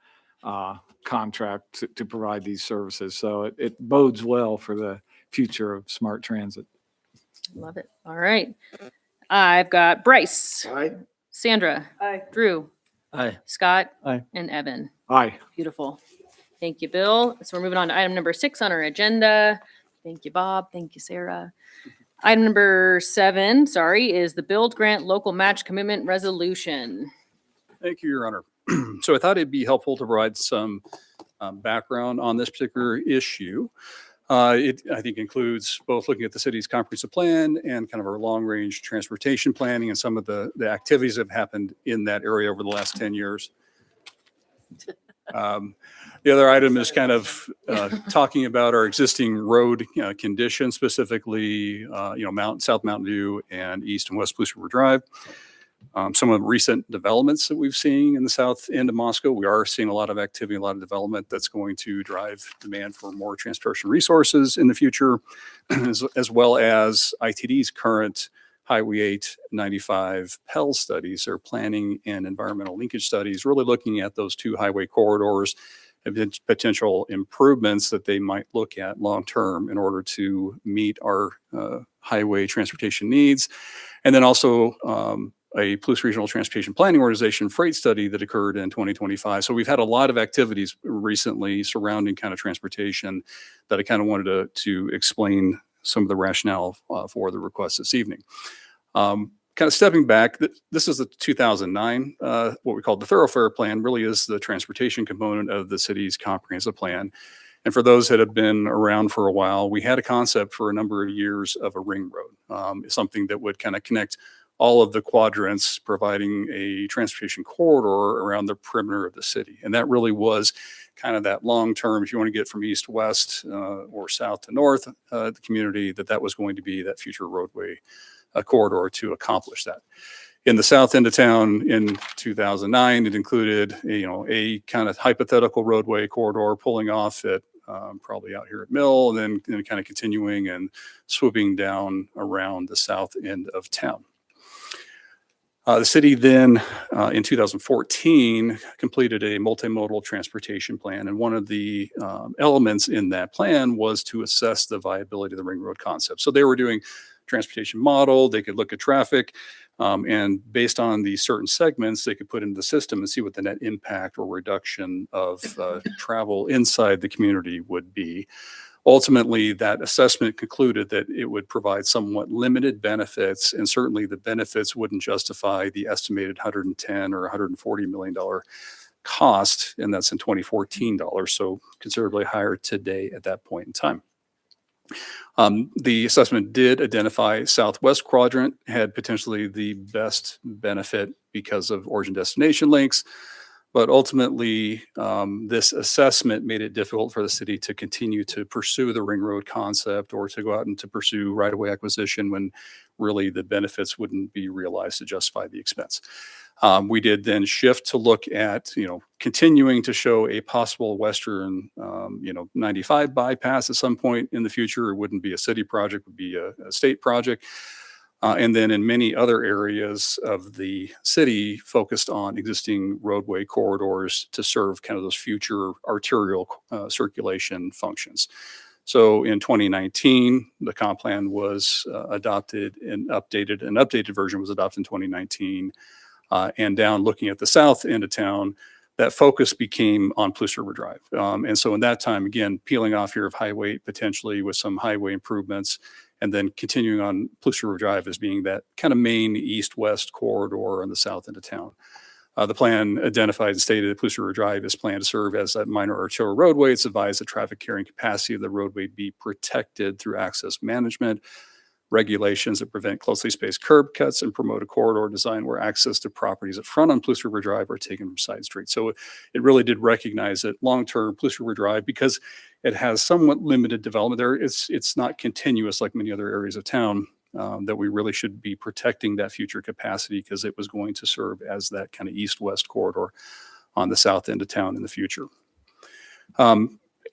contract to provide these services. So it bodes well for the future of Smart Transit. Love it. All right. I've got Bryce, Aye. Sandra, Aye. Drew, Aye. Scott, Aye. and Evan. Aye. Beautiful. Thank you, Bill. So we're moving on to item number 6 on our agenda. Thank you, Bob. Thank you, Sarah. Item number 7, is the Build Grant Local Match Commitment Resolution. Thank you, Your Honor. So I thought it'd be helpful to provide some background on this particular issue. It, I think, includes both looking at the city's comprehensive plan and kind of our long-range transportation planning and some of the activities that have happened in that area over the last 10 years. The other item is kind of talking about our existing road conditions, specifically, South Mountain View and East and West Police River Drive. Some of the recent developments that we've seen in the south end of Moscow, we are seeing a lot of activity, a lot of development that's going to drive demand for more transportation resources in the future, as well as ITD's current Highway 895 PEL studies or planning and environmental linkage studies, really looking at those two highway corridors and potential improvements that they might look at long-term in order to meet our highway transportation needs. And then also a Palouse Regional Transportation Planning Organization freight study that occurred in 2025. So we've had a lot of activities recently surrounding kind of transportation that I kind of wanted to explain some of the rationale for the request this evening. Kind of stepping back, this is the 2009, what we call the Thoroughfare Plan, really is the transportation component of the city's comprehensive plan. And for those that have been around for a while, we had a concept for a number of years of a ring road, something that would kind of connect all of the quadrants, providing a transportation corridor around the perimeter of the city. And that really was kind of that long-term, if you want to get from east to west or south to north, the community, that was going to be that future roadway corridor to accomplish that. In the south end of town in 2009, it included a kind of hypothetical roadway corridor pulling off at probably out here at Mill, and then kind of continuing and swooping down around the south end of town. The city then, in 2014, completed a multimodal transportation plan. And one of the elements in that plan was to assess the viability of the ring road concept. So they were doing transportation model, they could look at traffic, and based on the certain segments, they could put into the system and see what the net impact or reduction of travel inside the community would be. Ultimately, that assessment concluded that it would provide somewhat limited benefits, and certainly the benefits wouldn't justify the estimated $110 or $140 million cost, and that's in 2014 dollars, so considerably higher today at that point in time. The assessment did identify Southwest Quadrant had potentially the best benefit because of origin destination links. But ultimately, this assessment made it difficult for the city to continue to pursue the ring road concept or to go out and to pursue right-of-way acquisition when really the benefits wouldn't be realized to justify the expense. We did then shift to look at, continuing to show a possible western, 95 bypass at some point in the future. It wouldn't be a city project, it would be a state project. And then in many other areas of the city focused on existing roadway corridors to serve kind of those future arterial circulation functions. So in 2019, the comp plan was adopted and updated. An updated version was adopted in 2019. And down looking at the south end of town, that focus became on Palouse River Drive. And so in that time, again, peeling off here of Highway 8 potentially with some highway improvements, and then continuing on Palouse River Drive as being that kind of main east-west corridor on the south end of town. The plan identified and stated that Palouse River Drive is planned to serve as a minor arterial roadway. It's advised the traffic carrying capacity of the roadway be protected through access management, regulations that prevent closely spaced curb cuts, and promote a corridor design where access to properties at front on Palouse River Drive are taken from side streets. So it really did recognize that long-term Palouse River Drive, because it has somewhat limited development there, it's not continuous like many other areas of town, that we really should be protecting that future capacity because it was going to serve as that kind of east-west corridor on the south end of town in the future.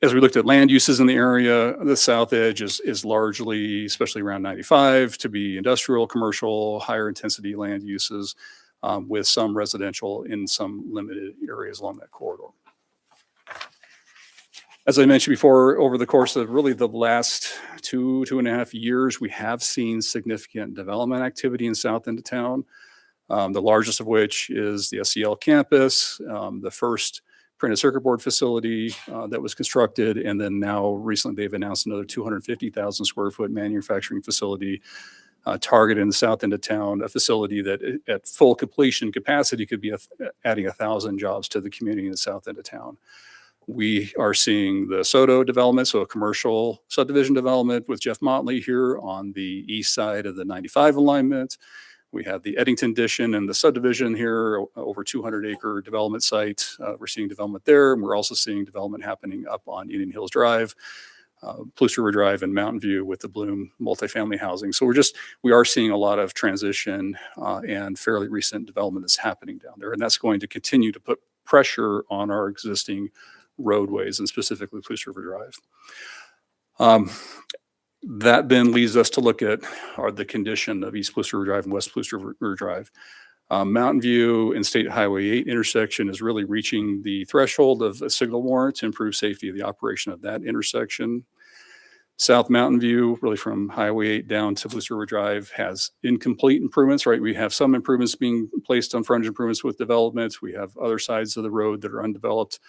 As we looked at land uses in the area, the south edge is largely, especially around 95, to be industrial, commercial, higher intensity land uses, with some residential in some limited areas along that corridor. As I mentioned before, over the course of really the last 2.5 years, we have seen significant development activity in south end of town. The largest of which is the SCL campus, the first printed circuit board facility that was constructed. And then now recently they've announced another 250,000 square foot manufacturing facility targeted in the south end of town, a facility that at full completion capacity could be adding 1,000 jobs to the community in the south end of town. We are seeing the SODO development, so a commercial subdivision development with Jeff Motley here on the east side of the 95 alignment. We have the Eddington addition and the subdivision here, over 200-acre development site. We're seeing development there, and we're also seeing development happening up on Indian Hills Drive, Palouse River Drive, and Mountain View with the Bloom multifamily housing. So we are seeing a lot of transition and fairly recent development that's happening down there, and that's going to continue to put pressure on our existing roadways and specifically Palouse River Drive. That then leads us to look at the condition of East Palouse River Drive and West Palouse River Drive. Mountain View and State Highway 8 intersection is really reaching the threshold of a signal warrant to improve safety of the operation of that intersection. South Mountain View, really from Highway 8 down to Palouse River Drive, has incomplete improvements, right? We have some improvements being placed on frontage improvements with development. We have other sides of the road that are undeveloped.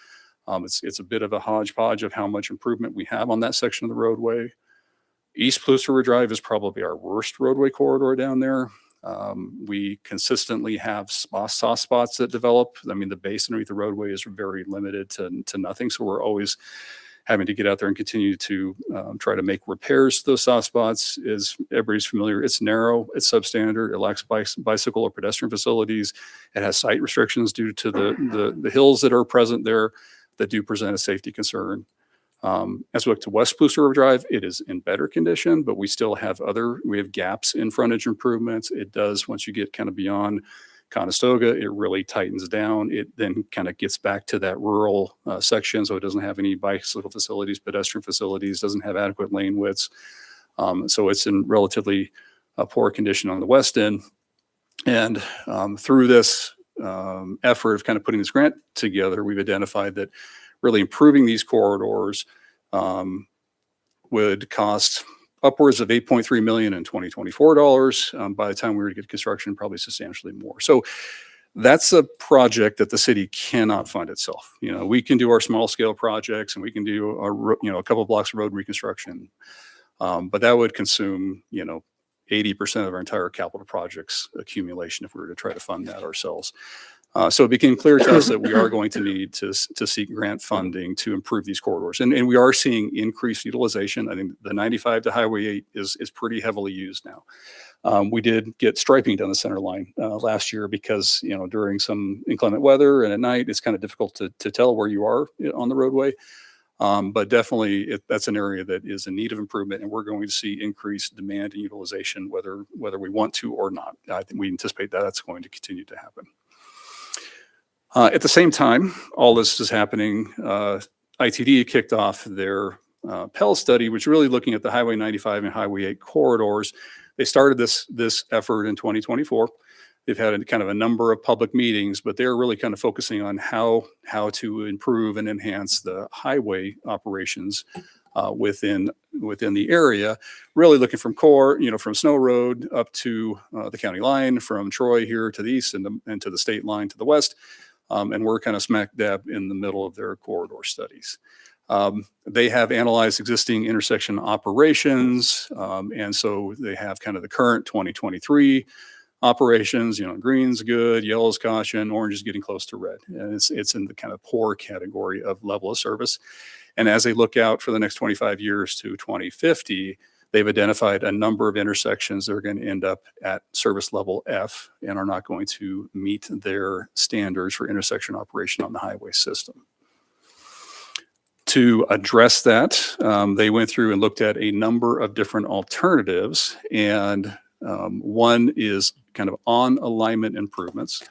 It's a bit of a hodgepodge of how much improvement we have on that section of the roadway. East Palouse River Drive is probably our worst roadway corridor down there. We consistently have soft spots that develop. I mean, the base underneath the roadway is very limited to nothing. So we're always having to get out there and continue to try to make repairs to those soft spots. As everybody's familiar, it's narrow, it's substandard, it lacks bicycle or pedestrian facilities. It has site restrictions due to the hills that are present there that do present a safety concern. As we look to West Palouse River Drive, it is in better condition, but we still have we have gaps in frontage improvements. It does, once you get kind of beyond Conestoga, it really tightens down. It then kind of gets back to that rural section, so it doesn't have any bicycle facilities, pedestrian facilities, doesn't have adequate lane widths. So it's in relatively poor condition on the west end. And through this effort of kind of putting this grant together, we've identified that really improving these corridors would cost upwards of $8.3 million in 2024 dollars. By the time we were to get construction, probably substantially more. So that's a project that the city cannot fund itself. We can do our small scale projects and we can do a couple of blocks of road reconstruction, but that would consume 80% of our entire capital projects accumulation if we were to try to fund that ourselves. So it became clear to us that we are going to need to seek grant funding to improve these corridors. And we are seeing increased utilization. I think the 95 to Highway 8 is pretty heavily used now. We did get striping down the center line last year because, during some inclement weather and at night, it's kind of difficult to tell where you are on the roadway. But definitely that's an area that is in need of improvement, and we're going to see increased demand and utilization, whether we want to or not. I think we anticipate that that's going to continue to happen. At the same time, all this is happening. ITD kicked off their Pell study, which is really looking at the Highway 95 and Highway 8 corridors. They started this effort in 2024. They've had a number of public meetings, but they're really kind of focusing on how to improve and enhance the highway operations within the area. Really looking from core, from Snow Road up to the county line, from Troy here to the east and to the state line to the west. And we're kind of smack dab in the middle of their corridor studies. They have analyzed existing intersection operations. And so they have kind of the current 2023 operations, green's good, yellow's caution, orange is getting close to red. And it's in the kind of poor category of level of service. And as they look out for the next 25 years to 2050, they've identified a number of intersections that are going to end up at service level F and are not going to meet their standards for intersection operation on the highway system. To address that, they went through and looked at a number of different alternatives, and one is kind of on alignment improvements,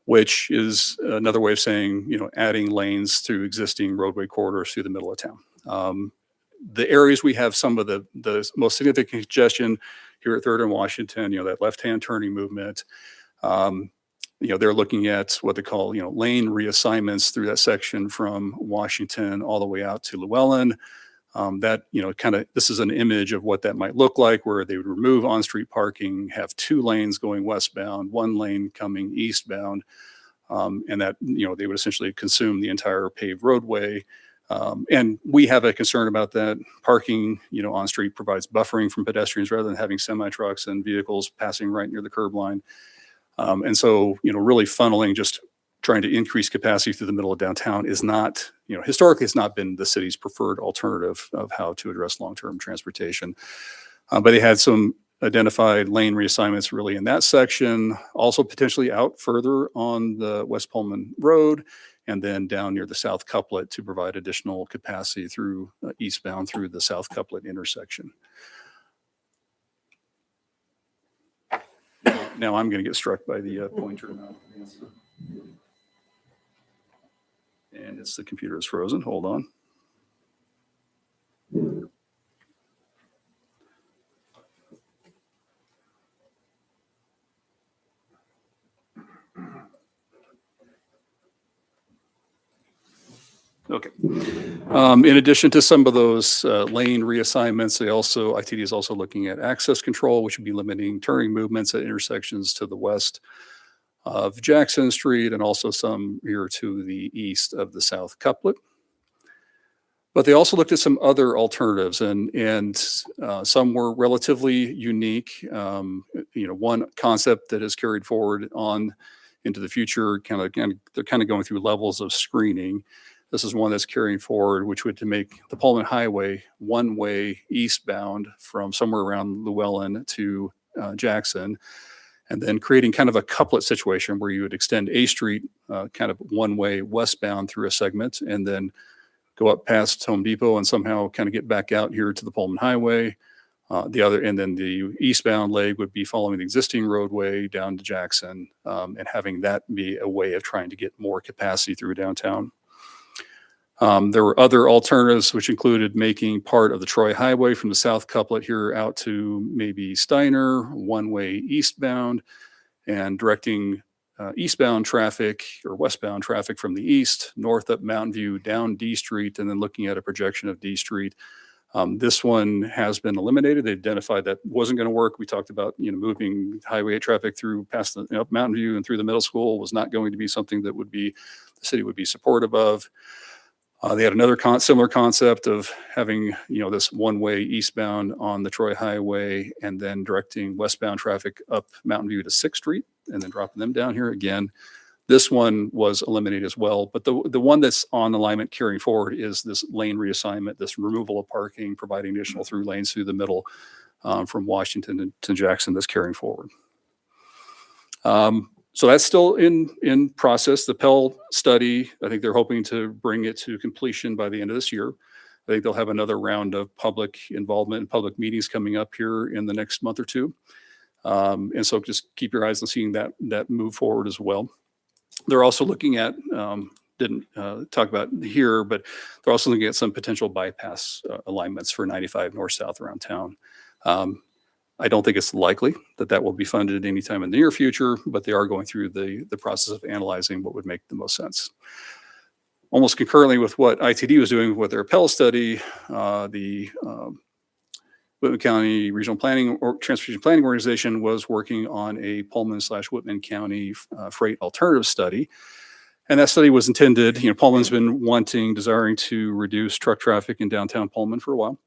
which is another way of saying, adding lanes through existing roadway corridors through the middle of town. The areas we have some of the most significant congestion here at 3rd and Washington, that left-hand turning movement, they're looking at what they call, lane reassignments through that section from Washington all the way out to Llewellyn. This is an image of what that might look like, where they would remove on-street parking, have 2 lanes going westbound, 1 lane coming eastbound, and that, they would essentially consume the entire paved roadway. And we have a concern about that. Parking, on street provides buffering from pedestrians rather than having semi-trucks and vehicles passing right near the curb line. And so, really funneling, just trying to increase capacity through the middle of downtown is not, historically it's not been the city's preferred alternative of how to address long-term transportation. But they had some identified lane reassignments really in that section, also potentially out further on the West Pullman Road, and then down near the South Couplet to provide additional capacity through eastbound through the South Couplet intersection. Now I'm going to get struck by the pointer now. And the computer is frozen. Hold on. Okay. In addition to some of those lane reassignments, ITD is also looking at access control, which would be limiting turning movements at intersections to the west of Jackson Street and also some here to the east of the South Couplet. But they also looked at some other alternatives, and some were relatively unique. One concept that is carried forward on into the future, they're kind of going through levels of screening. This is one that's carrying forward, which would to make the Pullman Highway one-way eastbound from somewhere around Llewellyn to Jackson, and then creating kind of a couplet situation where you would extend A Street kind of one-way westbound through a segment, and then go up past Home Depot and somehow kind of get back out here to the Pullman Highway. And then the eastbound leg would be following the existing roadway down to Jackson, and having that be a way of trying to get more capacity through downtown. There were other alternatives, which included making part of the Troy Highway from the South Couplet here out to maybe Steiner, one-way eastbound, and directing eastbound traffic or westbound traffic from the east, north up Mountain View, down D Street, and then looking at a projection of D Street. This one has been eliminated. They identified that wasn't going to work. We talked about, moving Highway 8 traffic through past the up Mountain View and through the middle school was not going to be something that the city would be supportive of. They had another similar concept of having, this one-way eastbound on the Troy Highway and then directing westbound traffic up Mountain View to 6th Street and then dropping them down here again. This one was eliminated as well, but the one that's on alignment carrying forward is this lane reassignment, this removal of parking, providing additional through lanes through the middle from Washington to Jackson that's carrying forward. So that's still in process. The Pell study, I think they're hoping to bring it to completion by the end of this year. I think they'll have another round of public involvement and public meetings coming up here in the next month or two. And so just keep your eyes on seeing that move forward as well. They're also looking at, didn't talk about here, but they're also looking at some potential bypass alignments for 95 north-south around town. I don't think it's likely that will be funded anytime in the near future, but they are going through the process of analyzing what would make the most sense. Almost concurrently with what ITD was doing with their Pell study, the Whitman County Regional Planning or Transportation Planning Organization was working on a Pullman/Whitman County freight alternative study. And that study was intended, Pullman's been desiring to reduce truck traffic in downtown Pullman for a while.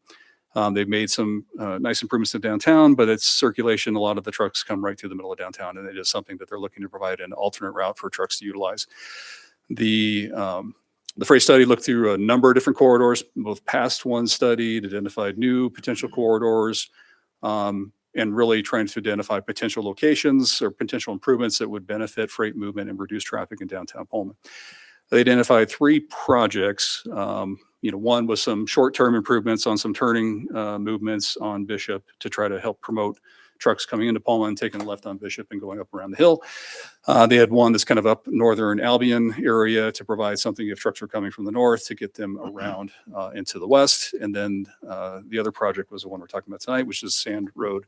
They've made some nice improvements to downtown, but its circulation, a lot of the trucks come right through the middle of downtown, and it is something that they're looking to provide an alternate route for trucks to utilize. The freight study looked through a number of different corridors, both past one studied, identified new potential corridors, and really trying to identify potential locations or potential improvements that would benefit freight movement and reduce traffic in downtown Pullman. They identified 3 projects. One was some short-term improvements on some turning movements on Bishop to try to help promote trucks coming into Pullman, taking a left on Bishop and going up around the hill. They had one that's kind of up northern Albion area to provide something if trucks were coming from the north to get them around into the west. And then the other project was the one we're talking about tonight, which is Sand Road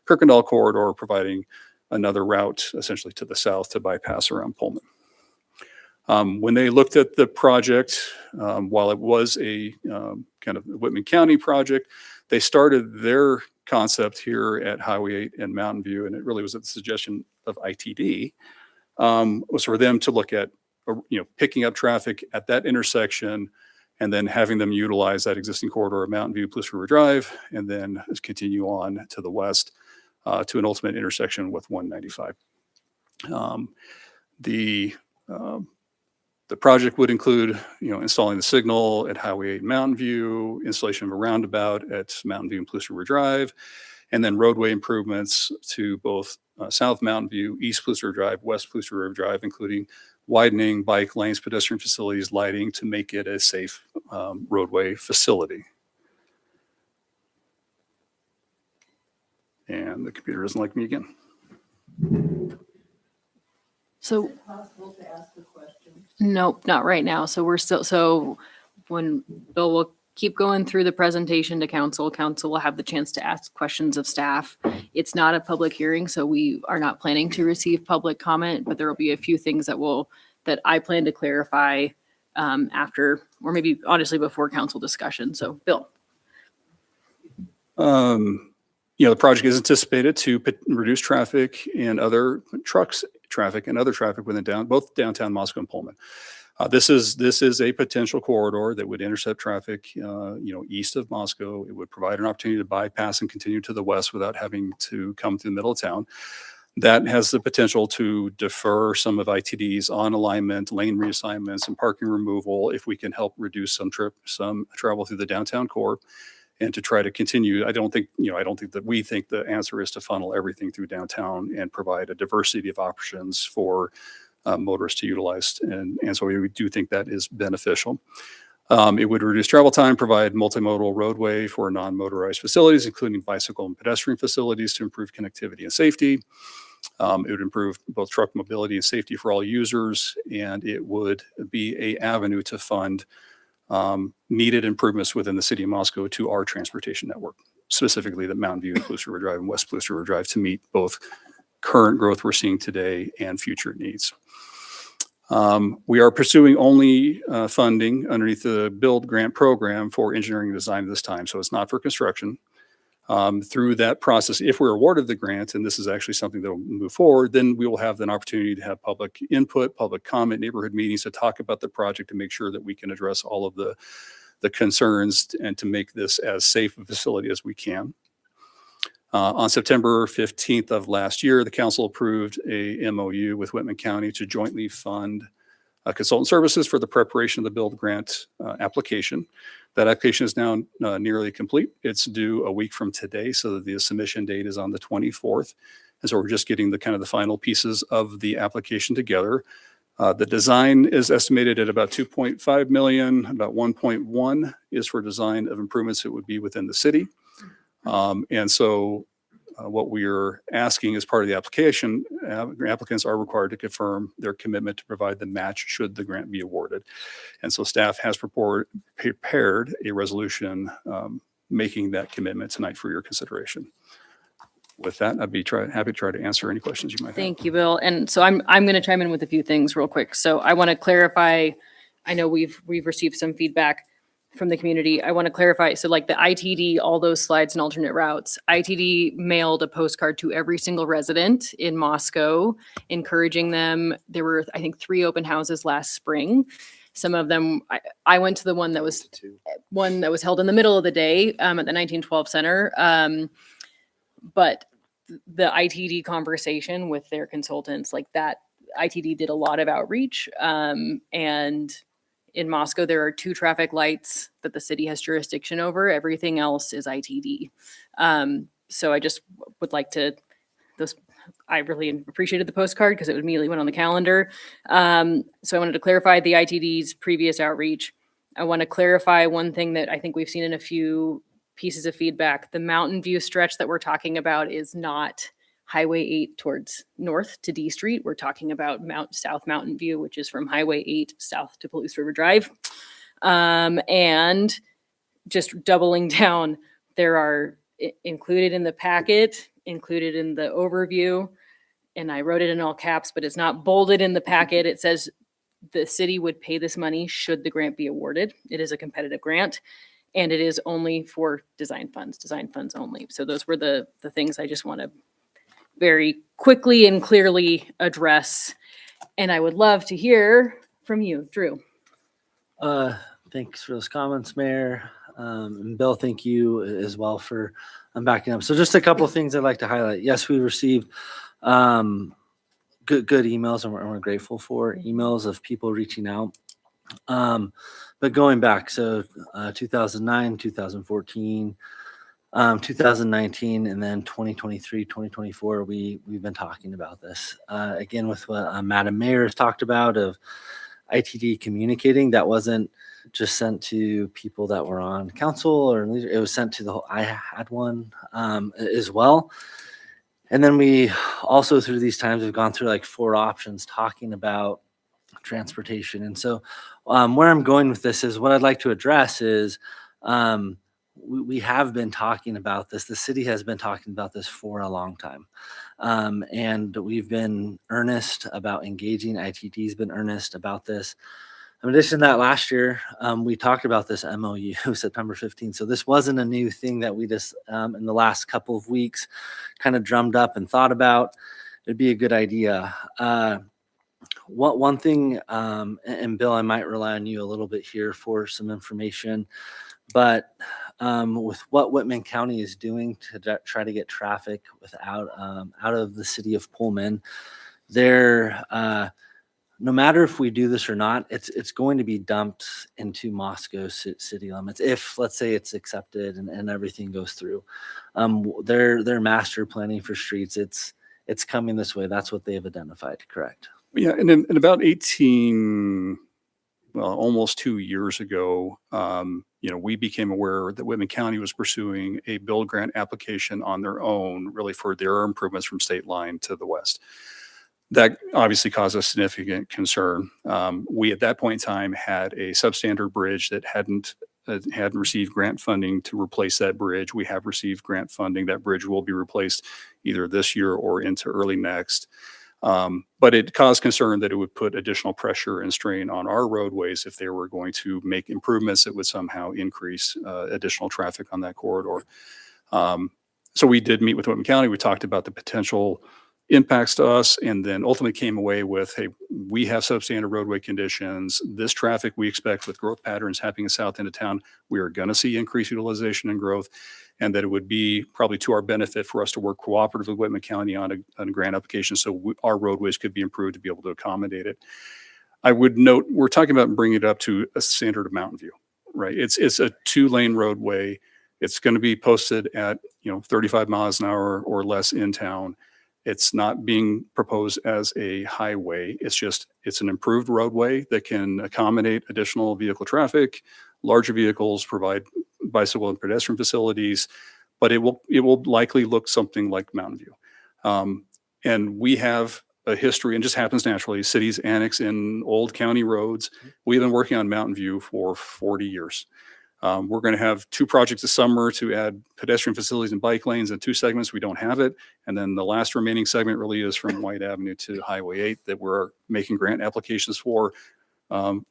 Kirkendall corridor, providing another route essentially to the south to bypass around Pullman. When they looked at the project, while it was a kind of Whitman County project, they started their concept here at Highway 8 and Mountain View, and it really was at the suggestion of ITD, was for them to look at, picking up traffic at that intersection and then having them utilize that existing corridor of Mountain View, Police River Drive, and then continue on to the west to an ultimate intersection with 195. The project would include, installing the signal at Highway 8 and Mountain View, installation of a roundabout at Mountain View and Police River Drive, and then roadway improvements to both South Mountain View, East Police River Drive, West Police River Drive, including widening bike lanes, pedestrian facilities, lighting to make it a safe roadway facility. And the computer doesn't like me again. So nope, not right now. So we're still, so when Bill will keep going through the presentation to council will have the chance to ask questions of staff. It's not a public hearing, so we are not planning to receive public comment, but there will be a few things that I plan to clarify after, or maybe honestly before council discussion. So Bill. The project is anticipated to reduce traffic and other traffic within both downtown Moscow and Pullman. This is a potential corridor that would intercept traffic, east of Moscow. It would provide an opportunity to bypass and continue to the west without having to come through the middle of town. That has the potential to defer some of ITD's on alignment, lane reassignments, and parking removal if we can help reduce some travel through the downtown core. And to try to continue, I don't think that we think the answer is to funnel everything through downtown and provide a diversity of options for motorists to utilize. And so we do think that is beneficial. It would reduce travel time, provide multimodal roadway for non-motorized facilities, including bicycle and pedestrian facilities to improve connectivity and safety. It would improve both truck mobility and safety for all users, and it would be an avenue to fund needed improvements within the city of Moscow to our transportation network, specifically the Mountain View and Police River Drive and West Police River Drive, to meet both current growth we're seeing today and future needs. We are pursuing only funding underneath the Build Grant program for engineering and design at this time, so it's not for construction. Through that process, if we're awarded the grant, and this is actually something that will move forward, then we will have an opportunity to have public input, public comment, neighborhood meetings to talk about the project to make sure that we can address all of the concerns and to make this as safe a facility as we can. On September 15th of last year, the council approved a MOU with Whitman County to jointly fund consultant services for the preparation of the build grant application. That application is now nearly complete. It's due a week from today, so that the submission date is on the 24th. And so we're just getting the kind of the final pieces of the application together. The design is estimated at about 2.5 million. About 1.1 is for design of improvements that would be within the city. And so what we are asking as part of the application, applicants are required to confirm their commitment to provide the match should the grant be awarded. And so staff has prepared a resolution making that commitment tonight for your consideration. With that, I'd be happy to try to answer any questions you might have. Thank you, Bill. And so I'm going to chime in with a few things real quick. So I want to clarify, I know we've received some feedback from the community. I want to clarify. So like the ITD, all those slides and alternate routes, ITD mailed a postcard to every single resident in Moscow, encouraging them. There were, I think, 3 open houses last spring. Some of them, I went to the one that was held in the middle of the day at the 1912 Center. But the ITD conversation with their consultants, like that, ITD did a lot of outreach. And in Moscow, there are 2 traffic lights that the city has jurisdiction over. Everything else is ITD. So I just would like to, I really appreciated the postcard because it immediately went on the calendar. So I wanted to clarify the ITD's previous outreach. I want to clarify one thing that I think we've seen in a few pieces of feedback. The Mountain View stretch that we're talking about is not Highway 8 towards north to D Street. We're talking about South Mountain View, which is from Highway 8 south to Palouse River Drive. And just doubling down, there are included in the packet, included in the overview, and I wrote it in all caps, but it's not bolded in the packet. It says the city would pay this money should the grant be awarded. It is a competitive grant. And it is only for design funds only. So those were the things I just want to very quickly and clearly address. And I would love to hear from you, Drew. Thanks for those comments, Mayor. And Bill, thank you as well for backing up. So just a couple of things I'd like to highlight. Yes, we received good emails, and we're grateful for emails of people reaching out. But going back, so 2009, 2014, 2019, and then 2023, 2024, we've been talking about this. Again, with what Madam Mayor has talked about of ITD communicating, that wasn't just sent to people that were on council, or it was sent to the whole, I had one as well. And then we also, through these times, we've gone through like 4 options talking about transportation. And so where I'm going with this is what I'd like to address is we have been talking about this. The city has been talking about this for a long time. And we've been earnest about engaging. ITD's been earnest about this. In addition to that, last year, we talked about this MOU September 15th. So this wasn't a new thing that we just in the last couple of weeks kind of drummed up and thought about. It'd be a good idea. One thing, and Bill, I might rely on you a little bit here for some information, but with what Whitman County is doing to try to get traffic without out of the city of Pullman, there, no matter if we do this or not, it's going to be dumped into Moscow city limits. If, let's say, it's accepted and everything goes through, their master planning for streets, it's coming this way. That's what they've identified, correct? Yeah, and in about 18, well, almost 2 years ago, we became aware that Whitman County was pursuing a build grant application on their own, really for their improvements from state line to the west. That obviously caused us significant concern. We, at that point in time, had a substandard bridge that hadn't received grant funding to replace that bridge. We have received grant funding. That bridge will be replaced either this year or into early next. But it caused concern that it would put additional pressure and strain on our roadways if they were going to make improvements that would somehow increase additional traffic on that corridor. So we did meet with Whitman County. We talked about the potential impacts to us, and then ultimately came away with, hey, we have substandard roadway conditions. This traffic we expect with growth patterns happening in south end of town, we are going to see increased utilization and growth, and that it would be probably to our benefit for us to work cooperatively with Whitman County on a grant application so our roadways could be improved to be able to accommodate it. I would note, we're talking about bringing it up to a standard of Mountain View, right? It's a 2-lane roadway. It's going to be posted at, 35 miles an hour or less in town. It's not being proposed as a highway. It's an improved roadway that can accommodate additional vehicle traffic, larger vehicles, provide bicycle and pedestrian facilities, but it will likely look something like Mountain View. And we have a history, and just happens naturally, cities annex in old county roads. We've been working on Mountain View for 40 years. We're going to have 2 projects this summer to add pedestrian facilities and bike lanes in 2 segments. We don't have it. And then the last remaining segment really is from White Avenue to Highway 8 that we're making grant applications for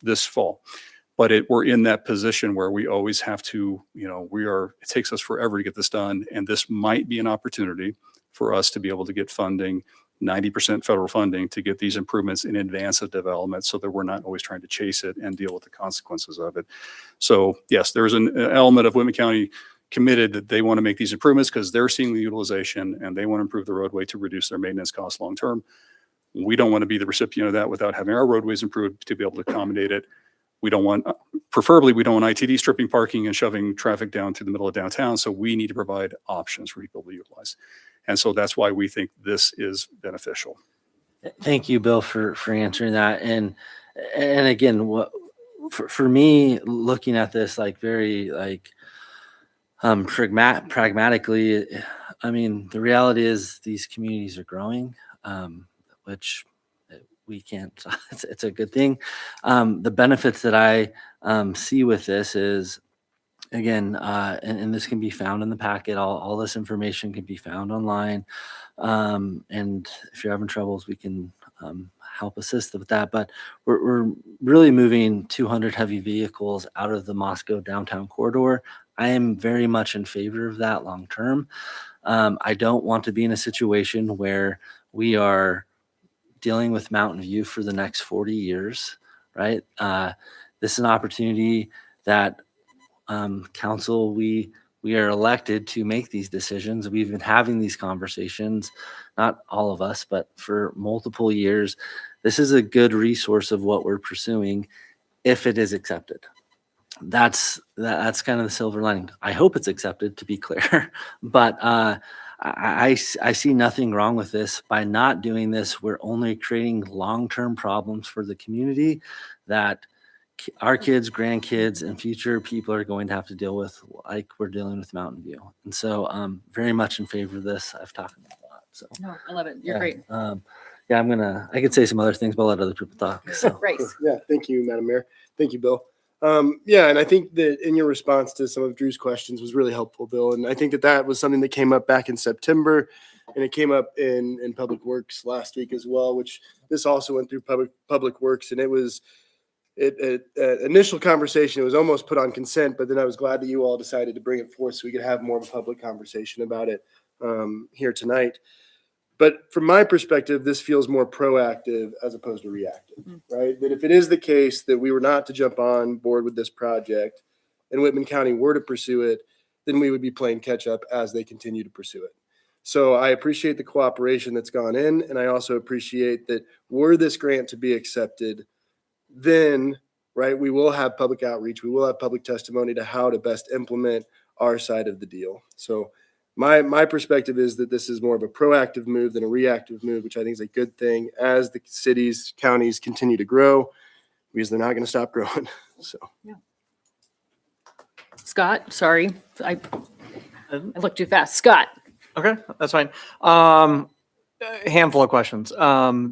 this fall. But we're in that position where we always have to, it takes us forever to get this done. And this might be an opportunity for us to be able to get funding, 90% federal funding, to get these improvements in advance of development so that we're not always trying to chase it and deal with the consequences of it. So yes, there's an element of Whitman County committed that they want to make these improvements because they're seeing the utilization and they want to improve the roadway to reduce their maintenance costs long term. We don't want to be the recipient of that without having our roadways improved to be able to accommodate it. Preferably we don't want ITD stripping parking and shoving traffic down to the middle of downtown. So we need to provide options for people to utilize. And so that's why we think this is beneficial. Thank you, Bill, for answering that. And again, for me, looking at this very pragmatically, I mean, the reality is these communities are growing, which we can't. It's a good thing. The benefits that I see with this is, again, and this can be found in the packet. All this information can be found online. And if you're having troubles, we can help assist with that. But we're really moving 200 heavy vehicles out of the Moscow downtown corridor. I am very much in favor of that long term. I don't want to be in a situation where we are dealing with Mountain View for the next 40 years, right? This is an opportunity that council, we are elected to make these decisions. We've been having these conversations, not all of us, but for multiple years. This is a good resource of what we're pursuing if it is accepted. That's kind of the silver lining. I hope it's accepted, to be clear, but I see nothing wrong with this. By not doing this, we're only creating long-term problems for the community that our kids, grandkids, and future people are going to have to deal with, like we're dealing with Mountain View. And so I'm very much in favor of this. I've talked about a lot. So No, I love it. You're great. I could say some other things, but I'll let other people talk. So Bryce. Yeah, thank you, Madam Mayor. Thank you, Bill. And I think that in your response to some of Drew's questions was really helpful, Bill. And I think that was something that came up back in September, and it came up in Public Works last week as well, which this also went through Public Works, and it was initial conversation. It was almost put on consent, but then I was glad that you all decided to bring it forth so we could have more of a public conversation about it here tonight. But from my perspective, this feels more proactive as opposed to reactive, right? That if it is the case that we were not to jump on board with this project and Whitman County were to pursue it, then we would be playing catch up as they continue to pursue it. So I appreciate the cooperation that's gone in. And I also appreciate that were this grant to be accepted, then, right, we will have public outreach. We will have public testimony to how to best implement our side of the deal. So my perspective is that this is more of a proactive move than a reactive move, which I think is a good thing as the cities, counties continue to grow, because they're not going to stop growing. So, Scott, sorry, I looked too fast. Scott. Okay, that's fine. A handful of questions. The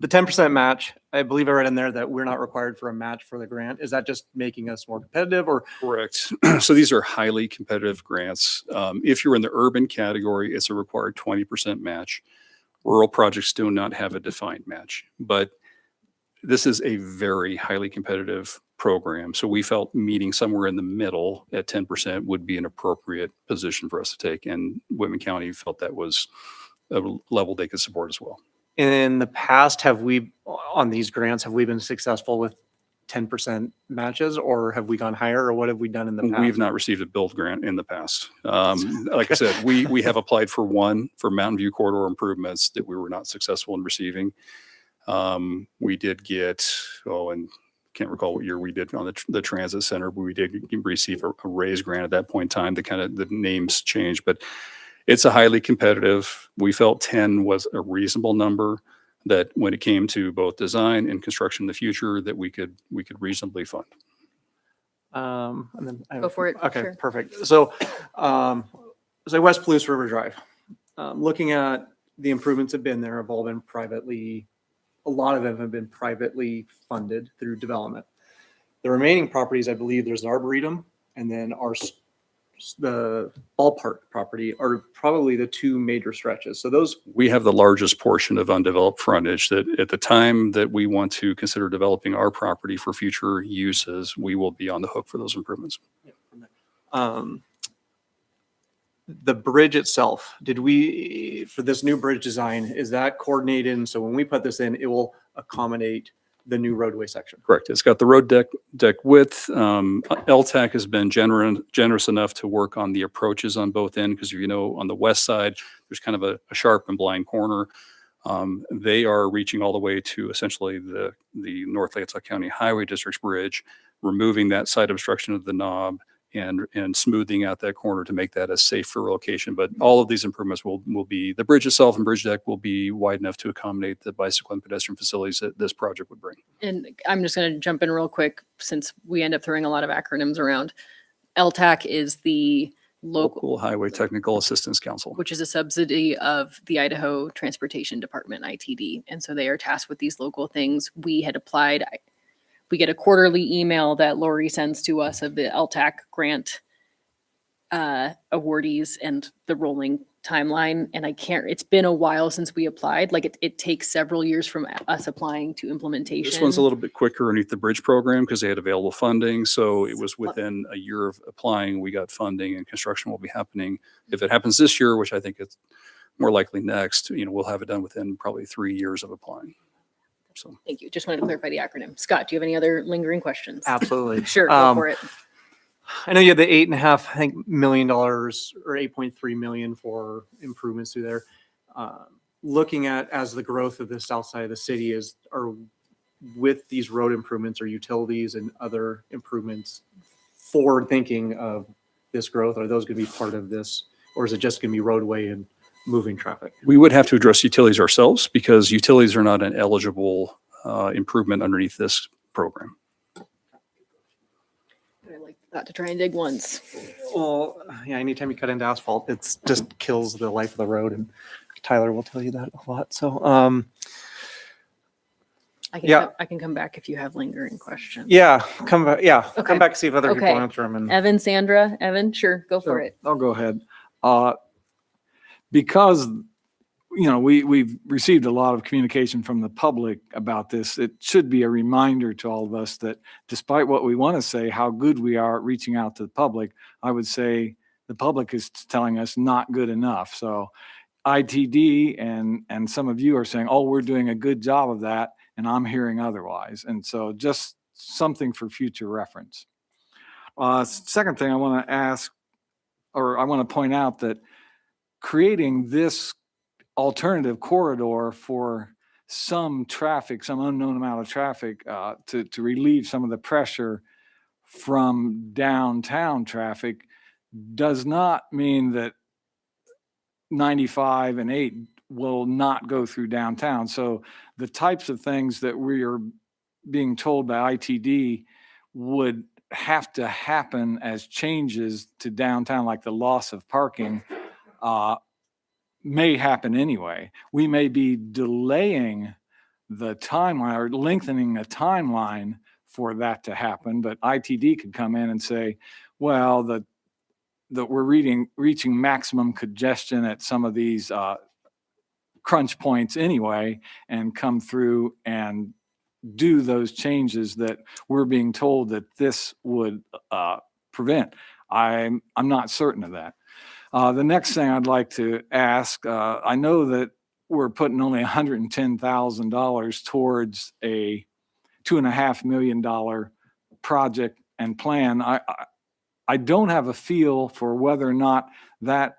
10% match, I believe I read in there that we're not required for a match for the grant. Is that just making us more competitive, or? Correct. So these are highly competitive grants. If you're in the urban category, it's a required 20% match. Rural projects do not have a defined match, but this is a very highly competitive program. So we felt meeting somewhere in the middle at 10% would be an appropriate position for us to take. And Whitman County felt that was a level they could support as well. In the past, have we, on these grants, have we been successful with 10% matches, or have we gone higher, or what have we done in the past? We've not received a build grant in the past. Like I said, we have applied for one for Mountain View corridor improvements that we were not successful in receiving. We did get, and can't recall what year we did on the transit center, but we did receive a raise grant at that point in time. The names changed, but it's a highly competitive. We felt 10 was a reasonable number, that when it came to both design and construction in the future, that we could reasonably fund. And then I Go for it, Okay, sure. perfect. So, West Palouse River Drive, looking at the improvements that have been there, have all been privately, a lot of them have been privately funded through development. The remaining properties, I believe there's an arboretum, and then the ballpark property are probably the two major stretches. So those, We have the largest portion of undeveloped frontage that at the time that we want to consider developing our property for future uses, we will be on the hook for those improvements. the bridge itself, for this new bridge design, is that coordinated? And so when we put this in, it will accommodate the new roadway section? Correct. It's got the road deck width. LTAC has been generous enough to work on the approaches on both ends, because on the west side, there's kind of a sharp and blind corner. They are reaching all the way to essentially the North Atlantic County Highway District's bridge, removing that side obstruction of the knob and smoothing out that corner to make that a safer location. But all of these improvements will be, the bridge itself and bridge deck will be wide enough to accommodate the bicycle and pedestrian facilities that this project would bring. And I'm just going to jump in real quick, since we end up throwing a lot of acronyms around. LTAC is the Local Highway Technical Assistance Council. which is a subsidy of the Idaho Transportation Department, ITD. And so they are tasked with these local things. We had applied. We get a quarterly email that Lori sends to us of the LTAC grant awardees and the rolling timeline. And it's been a while since we applied. Like it takes several years from us applying to implementation. This one's a little bit quicker underneath the bridge program because they had available funding. So it was within a year of applying, we got funding, and construction will be happening. If it happens this year, which I think it's more likely next, we'll have it done within probably 3 years of applying. So Thank you. Just wanted to clarify the acronym. Scott, do you have any other lingering questions? Absolutely. Sure, go for it. I know you had the $8.5 million or 8.3 million for improvements through there. Looking at as the growth of the south side of the city are with these road improvements or utilities and other improvements, forward thinking of this growth, are those going to be part of this, or is it just going to be roadway and moving traffic? we would have to address utilities ourselves because utilities are not an eligible improvement underneath this program. I like that to try and dig once. Well, yeah, anytime you cut into asphalt, it's just kills the life of the road, and Tyler will tell you that a lot. So, I can come back if you have lingering questions. yeah, come back. Yeah, Okay. come back and see if other people Okay. answer them. And Evan, Sandra, Evan, sure, go for Sure, it. I'll go ahead. Because, we've received a lot of communication from the public about this. It should be a reminder to all of us that despite what we want to say, how good we are at reaching out to the public, I would say the public is telling us not good enough. So ITD and some of you are saying, oh, we're doing a good job of that, and I'm hearing otherwise. And so just something for future reference. Second thing I want to ask, or I want to point out that creating this alternative corridor for some traffic, some unknown amount of traffic, to relieve some of the pressure from downtown traffic does not mean that 95 and 8 will not go through downtown. So the types of things that we are being told by ITD would have to happen as changes to downtown, like the loss of parking, may happen anyway. We may be delaying the timeline or lengthening the timeline for that to happen, but ITD could come in and say, well, that we're reaching maximum congestion at some of these crunch points anyway, and come through and do those changes that we're being told that this would prevent. I'm not certain of that. The next thing I'd like to ask, I know that we're putting only $110,000 towards a $2.5 million project and plan. I don't have a feel for whether or not that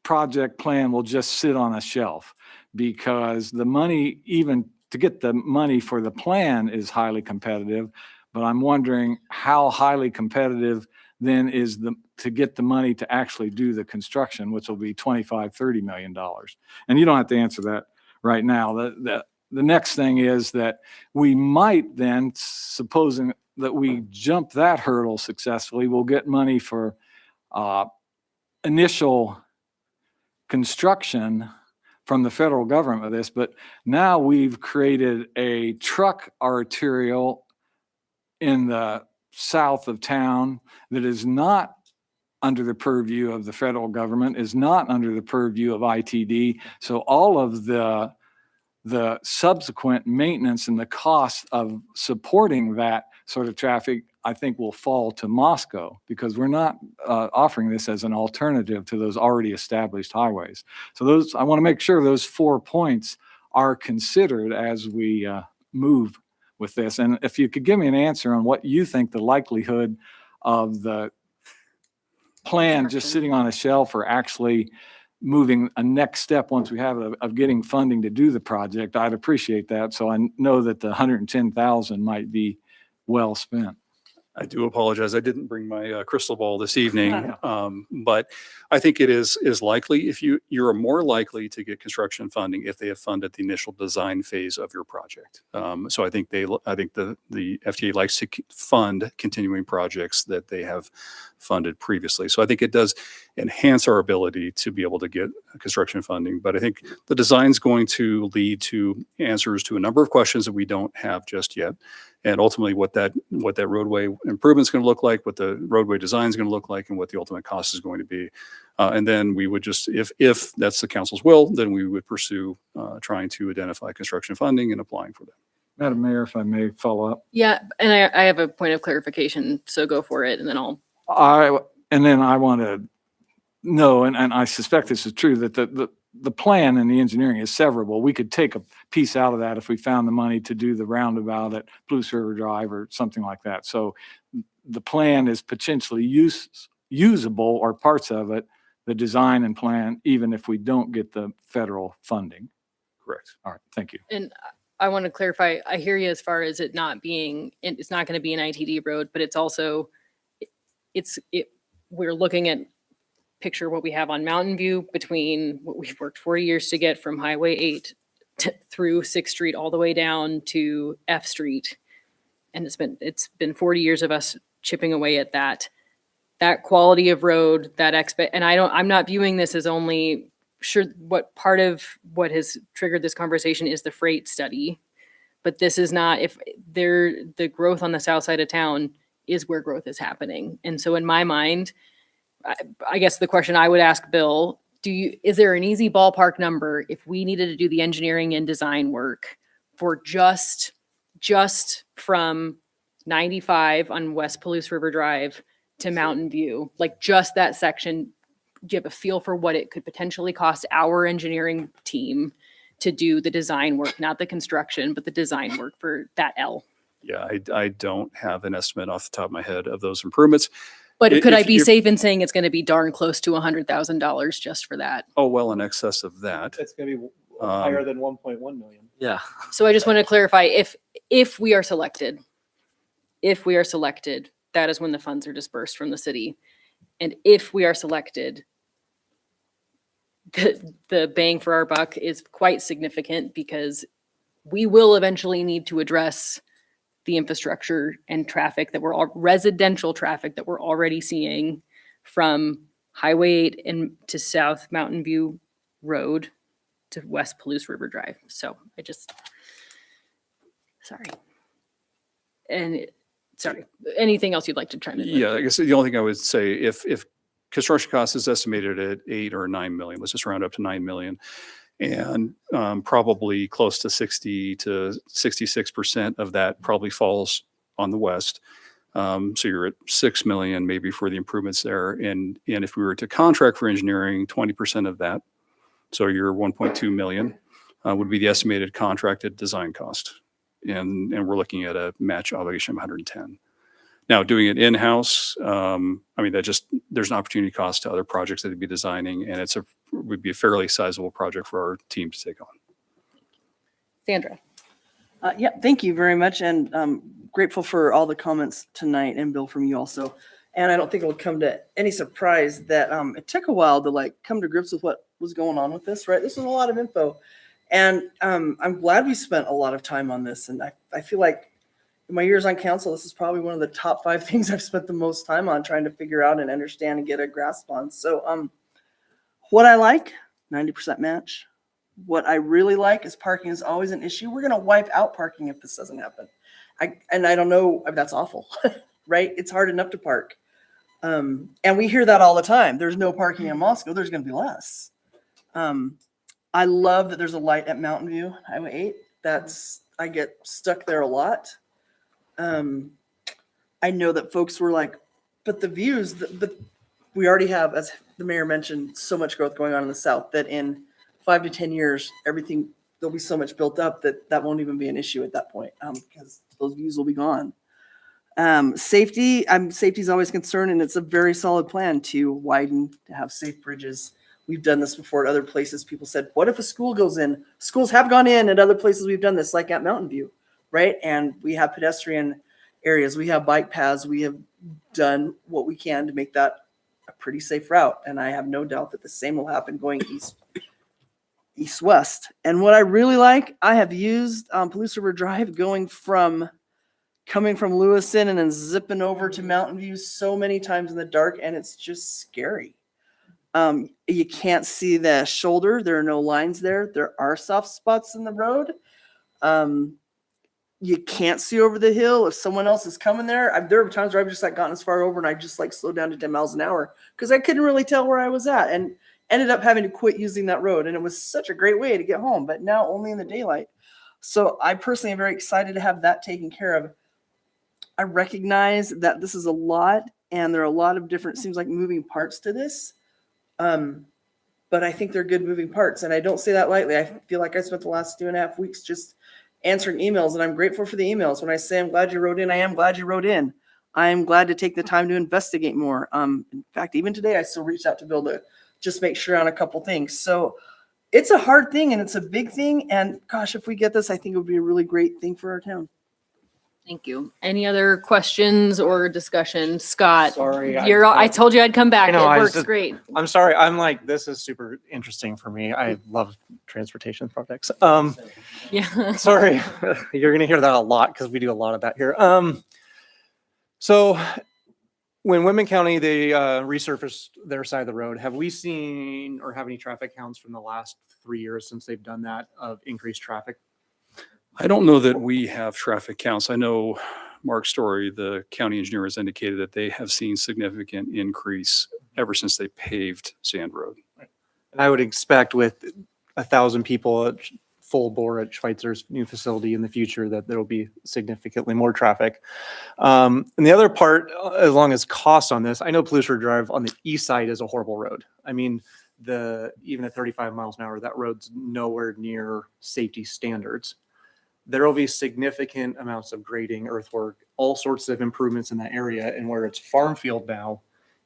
project plan will just sit on a shelf, because the money, even to get the money for the plan, is highly competitive. But I'm wondering how highly competitive then is to get the money to actually do the construction, which will be $25-30 million. And you don't have to answer that right now. The next thing is that we might then, supposing that we jump that hurdle successfully, we'll get money for initial construction from the federal government of this. But now we've created a truck arterial in the south of town that is not under the purview of the federal government, is not under the purview of ITD. So all of the subsequent maintenance and the cost of supporting that sort of traffic, I think, will fall to Moscow, because we're not offering this as an alternative to those already established highways. So I want to make sure those 4 points are considered as we move with this. And if you could give me an answer on what you think the likelihood of the plan just sitting on a shelf or actually moving a next step once we have it of getting funding to do the project, I'd appreciate that. So I know that the 110,000 might be well spent. I do apologize. I didn't bring my crystal ball this evening, but I think it is likely. If you're more likely to get construction funding if they have funded the initial design phase of your project. So I think the FTA likes to fund continuing projects that they have funded previously. So I think it does enhance our ability to be able to get construction funding. But I think the design is going to lead to answers to a number of questions that we don't have just yet. And ultimately what that roadway improvement is going to look like, what the roadway design is going to look like, and what the ultimate cost is going to be. And then we would just, if that's the council's will, then we would pursue trying to identify construction funding and applying for that. Madam Mayor, if I may follow up. Yeah, and I have a point of clarification, so go for it, and then I'll. I want to know, and I suspect this is true, that the plan and the engineering is severable. We could take a piece out of that if we found the money to do the roundabout at Blues River Drive or something like that. So the plan is potentially usable, or parts of it, the design and plan, even if we don't get the federal funding. Correct. All right, thank you. And I want to clarify, I hear you as far as it not being, it's not going to be an ITD road, but it's also, we're looking at, picture what we have on Mountain View between what we've worked 40 years to get from Highway 8 through 6th Street all the way down to F Street. And it's been 40 years of us chipping away at that quality of road, and I'm not viewing this as only what part of what has triggered this conversation is the freight study, but this is not, the growth on the south side of town is where growth is happening. And so in my mind, I guess the question I would ask Bill, is there an easy ballpark number if we needed to do the engineering and design work for just from 95 on West Palouse River Drive to Mountain View, like just that section? Do you have a feel for what it could potentially cost our engineering team to do the design work, not the construction, but the design work for that L? Yeah, I don't have an estimate off the top of my head of those improvements. But could I be safe in saying it's going to be darn close to $100,000 just for that? Oh, well, in excess of that. It's going to be higher than 1.1 million. Yeah. So I just want to clarify, if we are selected, that is when the funds are dispersed from the city. And if we are selected, the bang for our buck is quite significant, because we will eventually need to address the infrastructure and traffic residential traffic that we're already seeing from Highway 8 and to South Mountain View Road to West Palouse River Drive. So sorry. Anything else you'd like to try to? Yeah, I guess the only thing I would say, if construction cost is estimated at 8 or 9 million, let's just round up to 9 million, and probably close to 60 to 66% of that probably falls on the west. So you're at 6 million maybe for the improvements there. And if we were to contract for engineering, 20% of that So your 1.2 million would be the estimated contracted design cost. And we're looking at a match obligation of 110. Now, doing it in-house, I mean, there's an opportunity cost to other projects that they'd be designing, and would be a fairly sizable project for our team to take on. Sandra. Yeah, thank you very much, and grateful for all the comments tonight, and Bill, from you also. And I don't think it'll come to any surprise that it took a while to like come to grips with what was going on with this, right? This was a lot of info, and I'm glad we spent a lot of time on this. And I feel like in my years on council, this is probably one of the top 5 things I've spent the most time on trying to figure out and understand and get a grasp on. So what I like, 90% match. What I really like is parking is always an issue. We're going to wipe out parking if this doesn't happen. I don't know, I mean, that's awful, right? It's hard enough to park. And we hear that all the time. There's no parking in Moscow. There's going to be less. I love that there's a light at Mountain View, Highway 8. I get stuck there a lot. I know that folks were like, but the views, but we already have, as the mayor mentioned, so much growth going on in the south that in 5 to 10 years, there'll be so much built up that won't even be an issue at that point, because those views will be gone. Safety is always a concern, and it's a very solid plan to widen, to have safe bridges. We've done this before at other places. People said, what if a school goes in? Schools have gone in at other places. We've done this, like at Mountain View, right? And we have pedestrian areas. We have bike paths. We have done what we can to make that a pretty safe route. And I have no doubt that the same will happen going east-west. And what I really like, I have used Palouse River Drive coming from Lewiston and then zipping over to Mountain View so many times in the dark, and it's just scary. You can't see the shoulder. There are no lines there. There are soft spots in the road. You can't see over the hill if someone else is coming there. There were times where I've just gotten as far over and I just slowed down to 10 miles an hour because I couldn't really tell where I was at, and ended up having to quit using that road. And it was such a great way to get home, but now only in the daylight. So I personally am very excited to have that taken care of. I recognize that this is a lot, and there are a lot of different, seems like, moving parts to this. But I think they're good moving parts, and I don't say that lightly. I feel like I spent the last 2.5 weeks just answering emails, and I'm grateful for the emails. When I say I'm glad you wrote in, I am glad you wrote in. I am glad to take the time to investigate more. In fact, even today, I still reached out to Bill to just make sure on a couple things. So it's a hard thing, and it's a big thing. And gosh, if we get this, I think it would be a really great thing for our town. Thank you. Any other questions or discussion? Scott, Sorry, I told you I'd come back. I know, It I works just- great. I'm sorry. I'm like, this is super interesting for me. I love transportation projects. Yeah. Sorry, you're going to hear that a lot because we do a lot of that here. So when Whitman County, they resurfaced their side of the road, have we seen or have any traffic counts from the last 3 years since they've done that of increased traffic? I don't know that we have traffic counts. I know Mark Story, the county engineer, has indicated that they have seen significant increase ever since they paved Sand Road. And I would expect with 1,000 people at full bore at Schweitzer's new facility in the future that there will be significantly more traffic. And the other part, as long as cost on this, I know Palouse River Drive on the east side is a horrible road. I mean, even at 35 miles an hour, that road's nowhere near safety standards. There will be significant amounts of grading, earthwork, all sorts of improvements in that area. And where it's farm field now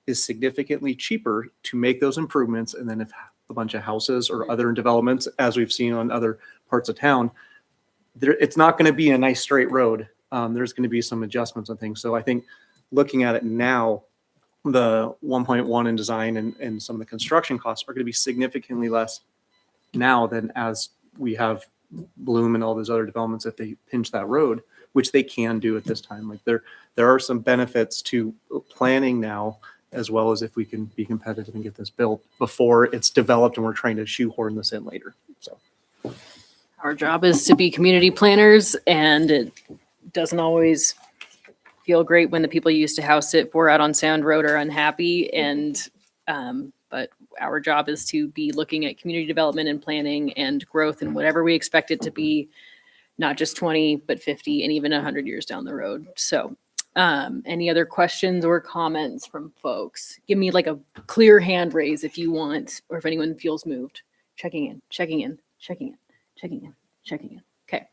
is significantly cheaper to make those improvements. And then if a bunch of houses or other developments, as we've seen on other parts of town, it's not going to be a nice straight road. There's going to be some adjustments and things. So I think looking at it now, the 1.1 in design and some of the construction costs are going to be significantly less now than as we have Bloom and all those other developments if they pinch that road, which they can do at this time. Like there are some benefits to planning now, as well as if we can be competitive and get this built before it's developed and we're trying to shoehorn this in later. So Our job is to be community planners, and it doesn't always feel great when the people you used to house it for out on Sound Road are unhappy. But our job is to be looking at community development and planning and growth and whatever we expect it to be, not just 20, but 50 and even 100 years down the road. So any other questions or comments from folks? Give me like a clear hand raise if you want, or if anyone feels moved. checking in, checking in, checking in, checking in, checking in. Okay.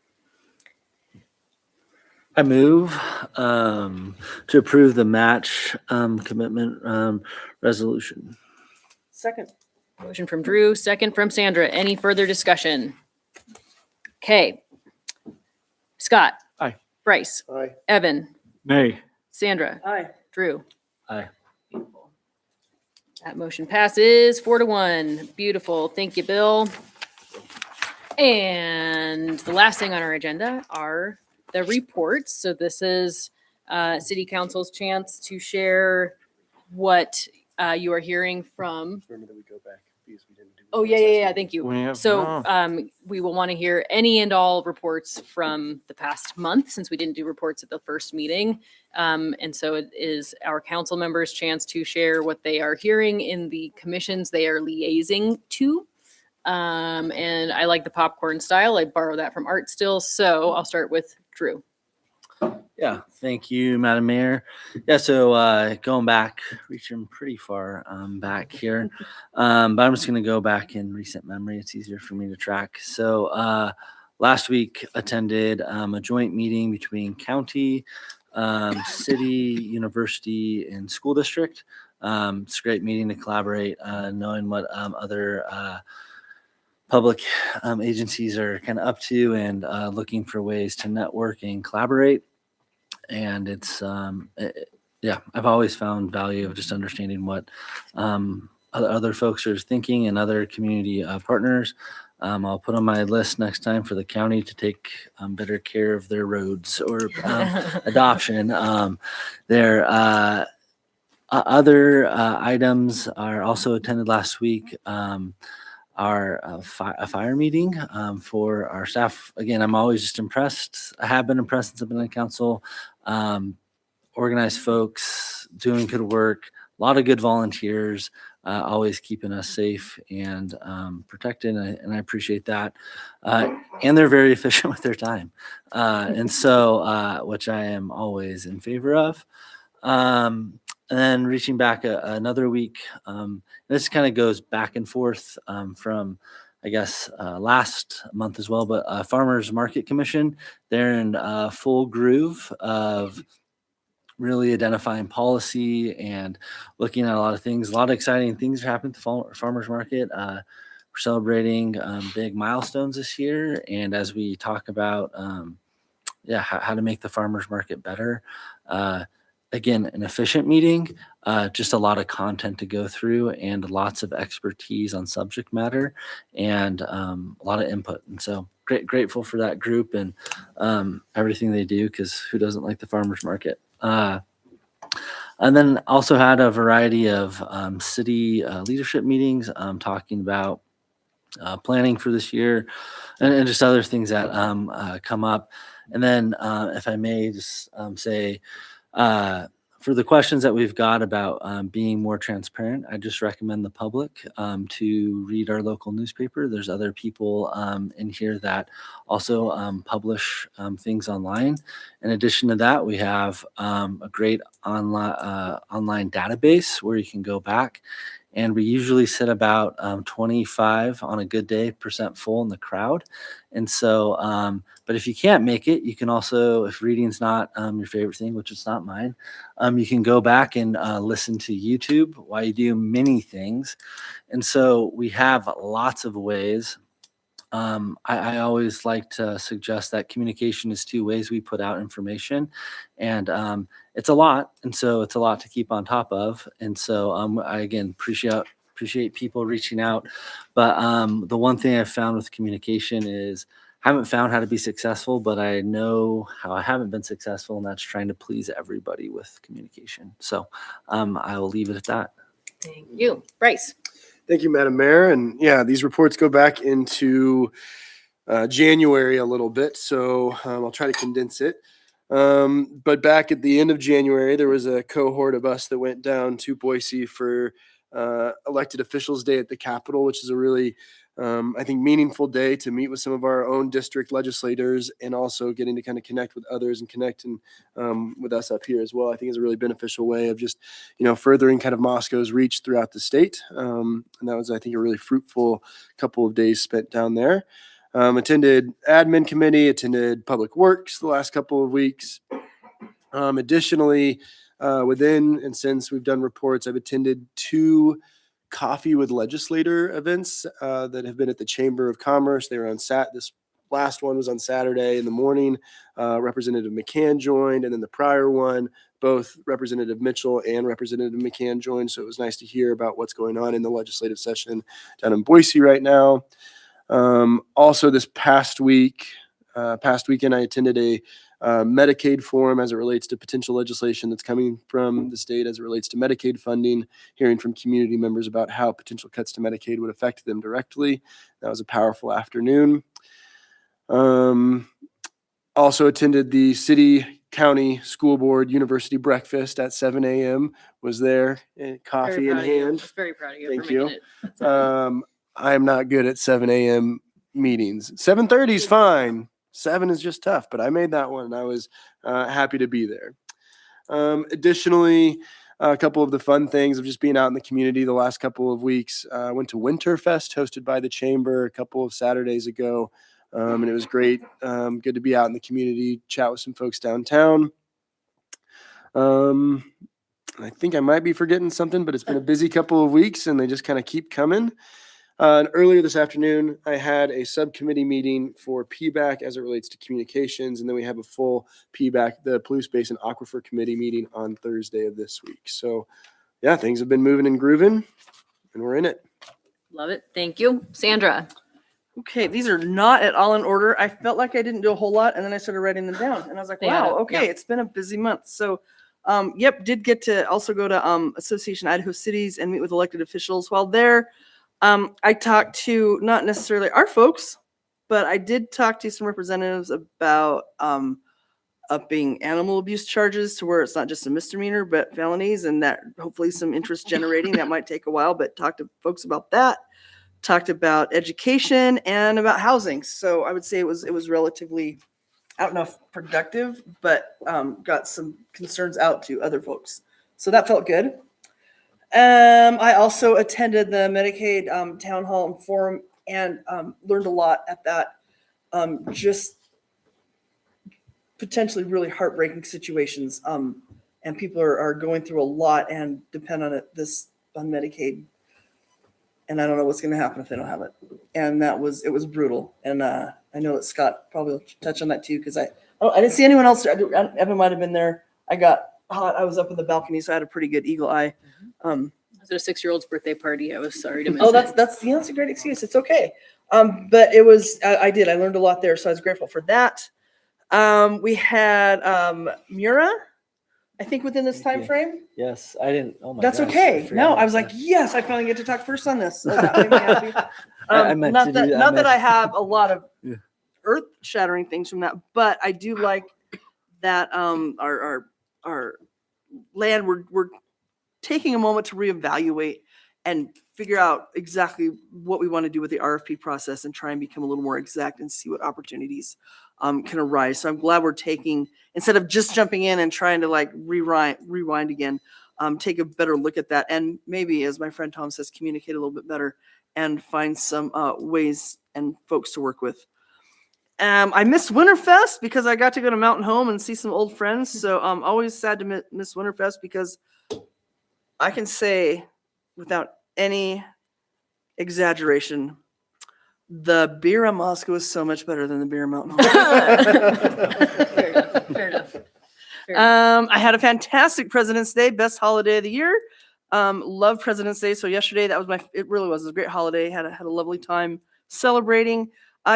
I move to approve the match commitment resolution. Second. Motion from Drew, second from Sandra. Any further discussion? Okay. Scott. Aye. Bryce. Aye. Evan. Nay. Sandra. Aye. Drew. Aye. Beautiful. That motion passes 4-1. Beautiful. Thank you, Bill. And the last thing on our agenda are the reports. So this is City Council's chance to share what you are hearing from. Remember that we go back because we didn't do. Oh, yeah, reports yeah, last yeah. meeting. Thank you. We have- So oh. we will want to hear any and all reports from the past month since we didn't do reports at the first meeting. And so it is our council members' chance to share what they are hearing in the commissions they are liaising to. And I like the popcorn style. I borrow that from Art Still. So I'll start with Drew. Yeah, thank you, Madam Mayor. Yeah, so going back, reaching pretty far back here, but I'm just going to go back in recent memory. It's easier for me to track. So last week attended a joint meeting between county, city, university, and school district. It's a great meeting to collaborate, knowing what other public agencies are kind of up to and looking for ways to network and collaborate. And it's, yeah, I've always found value of just understanding what other folks are thinking and other community partners. I'll put on my list next time for the county to take better care of their roads or adoption. Their other items are also attended last week. A fire meeting for our staff. Again, I'm always just impressed. I have been impressed since I've been on council. Organized folks doing good work, a lot of good volunteers, always keeping us safe and protected, and I appreciate that. And they're very efficient with their time, and so which I am always in favor of. And then reaching back another week, this kind of goes back and forth from, I guess, last month as well, but Farmers Market Commission, they're in full groove of really identifying policy and looking at a lot of things. A lot of exciting things are happening at the Farmers Market. We're celebrating big milestones this year. And as we talk about, how to make the Farmers Market better, again, an efficient meeting, just a lot of content to go through and lots of expertise on subject matter and a lot of input. And so grateful for that group and everything they do, because who doesn't like the farmers market? And then also had a variety of city leadership meetings talking about planning for this year and just other things that come up. And then if I may just say, for the questions that we've got about being more transparent, I just recommend the public to read our local newspaper. There's other people in here that also publish things online. In addition to that, we have a great online database where you can go back. And we usually sit about 25 on a good day % full in the crowd. And so, but if you can't make it, you can also, if reading's not your favorite thing, which it's not mine, you can go back and listen to YouTube while you do many things. And so we have lots of ways. I always like to suggest that communication is two ways we put out information, and it's a lot. And so it's a lot to keep on top of. And so I, again, appreciate people reaching out. But the one thing I've found with communication is I haven't found how to be successful, but I know how I haven't been successful, and that's trying to please everybody with communication. So I will leave it at that. Thank you. Bryce. Thank you, Madam Mayor. And yeah, these reports go back into January a little bit, so I'll try to condense it. But back at the end of January, there was a cohort of us that went down to Boise for Elected Officials Day at the Capitol, which is a really I think, meaningful day to meet with some of our own district legislators and also getting to kind of connect with others and connecting with us up here as well. I think is a really beneficial way of just, furthering kind of Moscow's reach throughout the state. And that was, I think, a really fruitful couple of days spent down there. Attended admin committee, attended public works the last couple of weeks. Additionally, within and since we've done reports, I've attended 2 coffee with legislator events that have been at the Chamber of Commerce. They were on this last one was on Saturday in the morning. Representative McCann joined, and then the prior one, both Representative Mitchell and Representative McCann joined. So it was nice to hear about what's going on in the legislative session down in Boise right now. Also this past weekend, I attended a Medicaid forum as it relates to potential legislation that's coming from the state as it relates to Medicaid funding, hearing from community members about how potential cuts to Medicaid would affect them directly. That was a powerful afternoon. Also attended the city, county, school board, university breakfast at 7 a.m. Was there, coffee in hand. Very proud of you. Thank for you. making it. I am not good at 7 a.m. meetings. 7:30 is fine. 7 is just tough, but I made that one and I was happy to be there. Additionally, a couple of the fun things of just being out in the community the last couple of weeks. I went to Winterfest hosted by the Chamber a couple of Saturdays ago, and it was great. Good to be out in the community, chat with some folks downtown. I think I might be forgetting something, but it's been a busy couple of weeks and they just kind of keep coming. And earlier this afternoon, I had a subcommittee meeting for PBAC as it relates to communications. And then we have a full PBAC, the Palouse Basin Aquifer Committee meeting on Thursday of this week. So yeah, things have been moving and grooving and we're in it. Love it. Thank you. Sandra. Okay, these are not at all in order. I felt like I didn't do a whole lot, and then I started writing them down, and I was like, They wow, add up, okay, yeah. it's been a busy month. So, did get to also go to Association Idaho Cities and meet with elected officials. While there, I talked to not necessarily our folks, but I did talk to some representatives about upping animal abuse charges to where it's not just a misdemeanor, but felonies, and that hopefully some interest generating. That might take a while, but talked to folks about that. Talked about education and about housing. So I would say it was relatively, I don't know if productive, but got some concerns out to other folks. So that felt good. I also attended the Medicaid town hall and forum and learned a lot at that. Just potentially really heartbreaking situations. And people are going through a lot and depend on on Medicaid. And I don't know what's going to happen if they don't have it. And it was brutal. And I know that Scott probably will touch on that too, because I didn't see anyone else. Evan might have been there. I got hot. I was up in the balcony, so I had a pretty good eagle eye. I was at a 6-year-old's birthday party. I was sorry to miss Oh, it. that's a great excuse. It's okay. But it was, I learned a lot there. So I was grateful for that. We had Mura, I think within this time frame. Yes, I didn't. Oh my That's gosh, okay. forgot No, about I was like, that. yes, I finally get to talk first on this. So that made me happy. I meant not to that, do that. not that I have a lot of Yeah. earth-shattering things from that, but I do like that our land we're taking a moment to reevaluate and figure out exactly what we want to do with the RFP process and try and become a little more exact and see what opportunities can arise. So I'm glad we're taking, instead of just jumping in and trying to like rewind again, take a better look at that. And maybe, as my friend Tom says, communicate a little bit better and find some ways and folks to work with. I missed Winterfest because I got to go to Mountain Home and see some old friends. So I'm always sad to miss Winterfest because I can say without any exaggeration, the beer in Moscow is so much better than the beer in Mountain Home. Fair enough. I had a fantastic President's Day, best holiday of the year. Love President's Day. So yesterday, it really was a great holiday. Had a lovely time celebrating.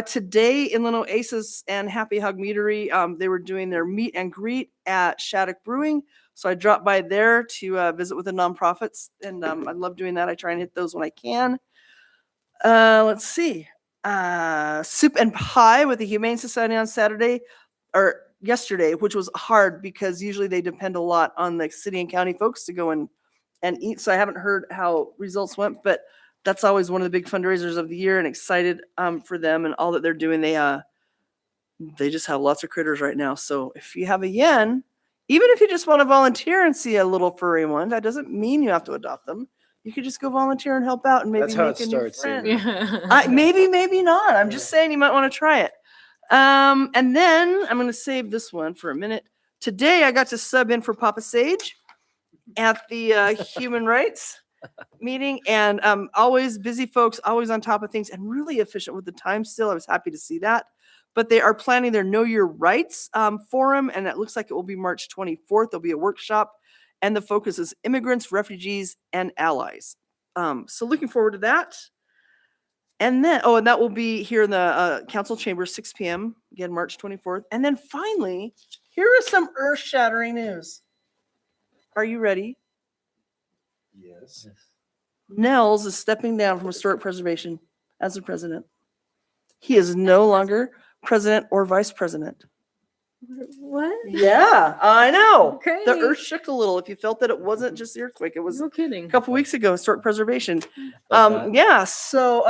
Today in Lino Aces and Happy Hug Meadery, they were doing their meet and greet at Shattuck Brewing. So I dropped by there to visit with the nonprofits, and I love doing that. I try and hit those when I can. Let's see. Soup and pie with the Humane Society on Saturday or yesterday, which was hard because usually they depend a lot on the city and county folks to go and eat. So I haven't heard how results went, but that's always one of the big fundraisers of the year, and excited for them and all that they're doing. They just have lots of critters right now. So if you have a yen, even if you just want to volunteer and see a little furry one, that doesn't mean you have to adopt them. You could just go volunteer and help out and maybe That's how make it a new starts, friend. Yeah. Maybe not. I'm just saying you might want to try it. And then I'm going to save this one for a minute. Today I got to sub in for Papa Sage at the human rights meeting, and always busy folks, always on top of things, and really efficient with the time still. I was happy to see that. But they are planning their Know Your Rights forum, and it looks like it will be March 24th. There'll be a workshop, and the focus is immigrants, refugees, and allies. So looking forward to that. And then, and that will be here in the council chamber, 6 p.m., again, March 24th. And then finally, here is some earth-shattering news. Are you ready? Yes. Nels is stepping down from historic preservation as the president. He is no longer president or vice president. What? Yeah, I know. Okay. The earth shook a little. If you felt that it wasn't just the earthquake, it was No kidding. a couple weeks ago, historic preservation. About that. Yeah, so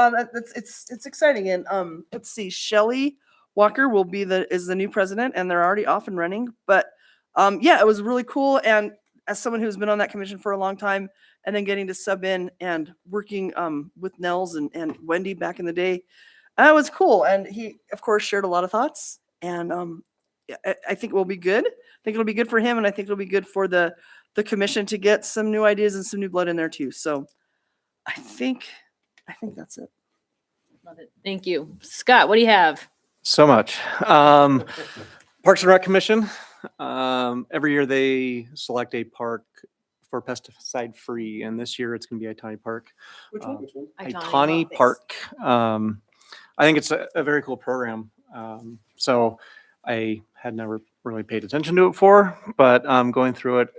it's exciting. And let's see, Shelley Walker is the new president, and they're already off and running. But yeah, it was really cool. And as someone who's been on that commission for a long time, and then getting to sub in and working with Nels and Wendy back in the day, it was cool. And he, of course, shared a lot of thoughts. And I think it will be good. I think it'll be good for him, and I think it'll be good for the commission to get some new ideas and some new blood in there too. So I think that's it. Love it. Thank you. Scott, what do you have? So much. Parks and Rec Commission. Every year they select a park for pesticide free, and this year it's going to be Itani Park. Which one? Itani Park. I think it's a very cool program. So I had never really paid attention to it before, but going through it,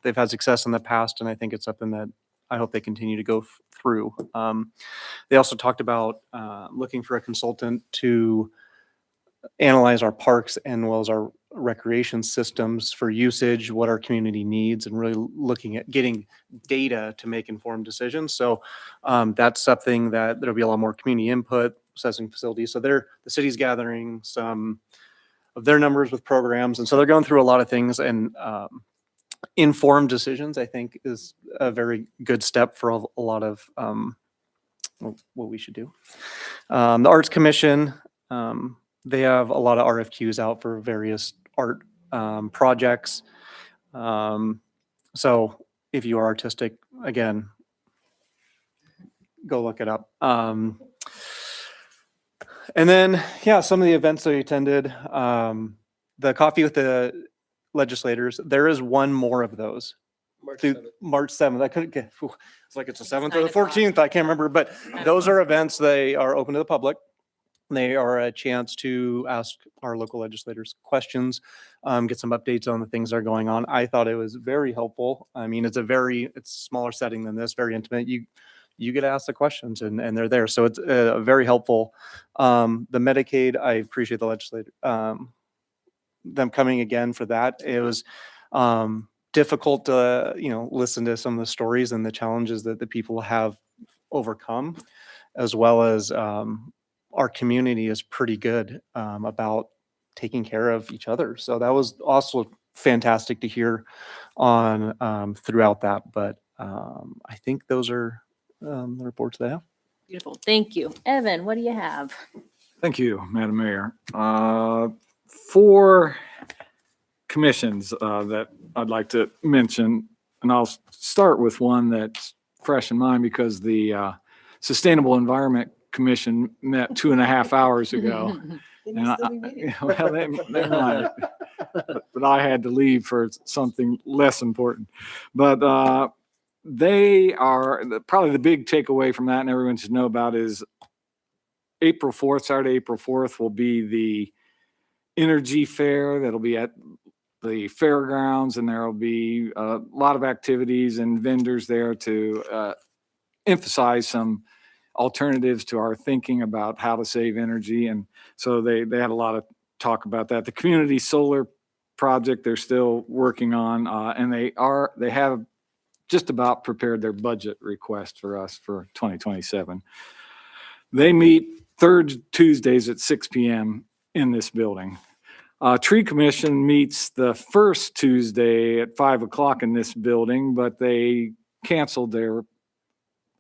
they've had success in the past, and I think it's something that I hope they continue to go through. They also talked about looking for a consultant to analyze our parks and well as our recreation systems for usage, what our community needs, and really looking at getting data to make informed decisions. So that's something that there'll be a lot more community input, assessing facilities. So the city's gathering some of their numbers with programs. And so they're going through a lot of things, and informed decisions, I think, is a very good step for a lot of what we should do. The Arts Commission, they have a lot of RFQs out for various art projects. So if you are artistic, again, go look it up. And then, yeah, some of the events that I attended, the Coffee with the Legislators, there is one more of those. March 7th. I couldn't get, it's like it's the 7th or the 14th. I can't remember, but those are events. They are open to the public. They are a chance to ask our local legislators questions, get some updates on the things that are going on. I thought it was very helpful. I mean, it's a smaller setting than this, very intimate. You get to ask the questions, and they're there. So it's very helpful. The Medicaid, I appreciate the legislator, them coming again for that. It was difficult to, listen to some of the stories and the challenges that the people have overcome, as well as our community is pretty good about taking care of each other. So that was also fantastic to hear on throughout that. But I think those are the reports that I have. Beautiful. Thank you. Evan, what do you have? Thank you, Madam Mayor. 4 commissions that I'd like to mention, and I'll start with one that's fresh in mind because the Sustainable Environment Commission met 2.5 hours ago. Well, they might, but I had to leave for something less important. But they are probably the big takeaway from that, and everyone should know about, is Saturday, April 4th will be the energy fair that'll be at the fairgrounds, and there will be a lot of activities and vendors there to emphasize some alternatives to our thinking about how to save energy. And so they had a lot of talk about that. The community solar project they're still working on, and they have just about prepared their budget request for us for 2027. They meet third Tuesdays at 6 p.m. in this building. Tree Commission meets the first Tuesday at 5 o'clock in this building, but they canceled their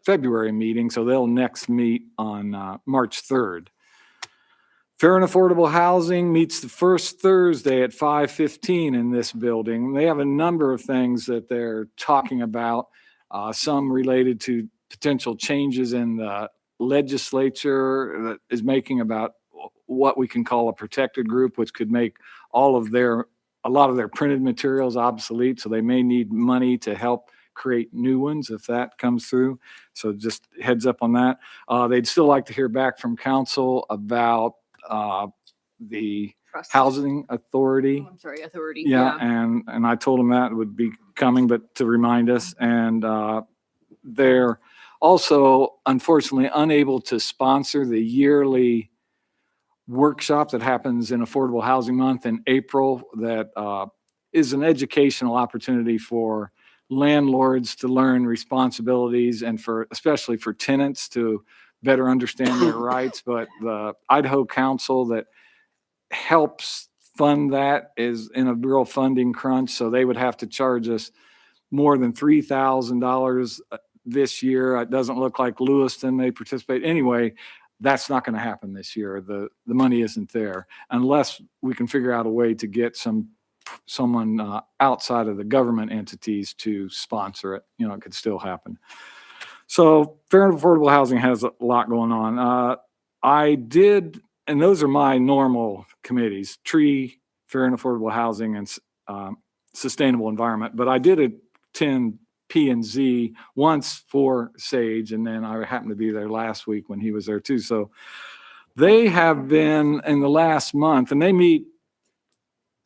February meeting, so they'll next meet on March 3rd. Fair and Affordable Housing meets the first Thursday at 5:15 in this building. They have a number of things that they're talking about, some related to potential changes in the legislature that is making about what we can call a protected group, which could make a lot of their printed materials obsolete. So they may need money to help create new ones if that comes through. So just heads up on that. They'd still like to hear back from council about the Trust. Housing Authority. Oh, I'm sorry, authority. Yeah, and I told them that would be coming, but to remind us, and they're also unfortunately unable to sponsor the yearly workshop that happens in Affordable Housing Month in April. That is an educational opportunity for landlords to learn responsibilities and especially for tenants to better understand their rights. But the Idaho Council that helps fund that is in a real funding crunch. So they would have to charge us more than $3,000 this year. It doesn't look like Lewiston may participate. Anyway, that's not going to happen this year. The money isn't there unless we can figure out a way to get someone outside of the government entities to sponsor it. It could still happen. So Fair and Affordable Housing has a lot going on. And those are my normal committees: Tree, Fair and Affordable Housing, and Sustainable Environment. But I did attend P&Z once for Sage, and then I happened to be there last week when he was there too. So they have been in the last month, and they meet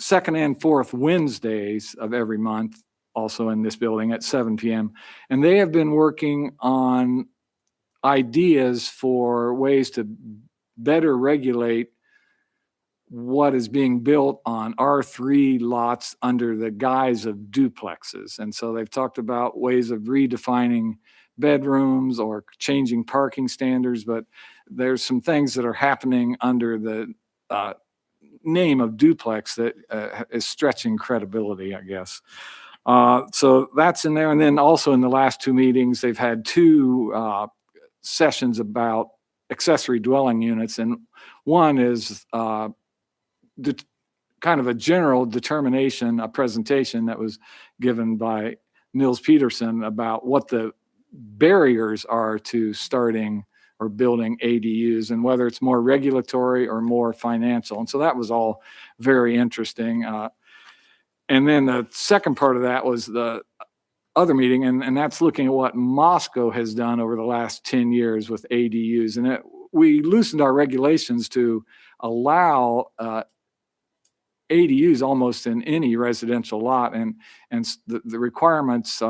second and fourth Wednesdays of every month, also in this building at 7 p.m. And they have been working on ideas for ways to better regulate what is being built on R3 lots under the guise of duplexes. And so they've talked about ways of redefining bedrooms or changing parking standards, but there's some things that are happening under the name of duplex that is stretching credibility, I guess. So that's in there. And then also in the last two meetings, they've had two sessions about accessory dwelling units. And one is kind of a general determination, a presentation that was given by Nils Peterson about what the barriers are to starting or building ADUs and whether it's more regulatory or more financial. And so that was all very interesting. And then the second part of that was the other meeting, and that's looking at what Moscow has done over the last 10 years with ADUs. And we loosened our regulations to allow ADUs almost in any residential lot, and the requirements,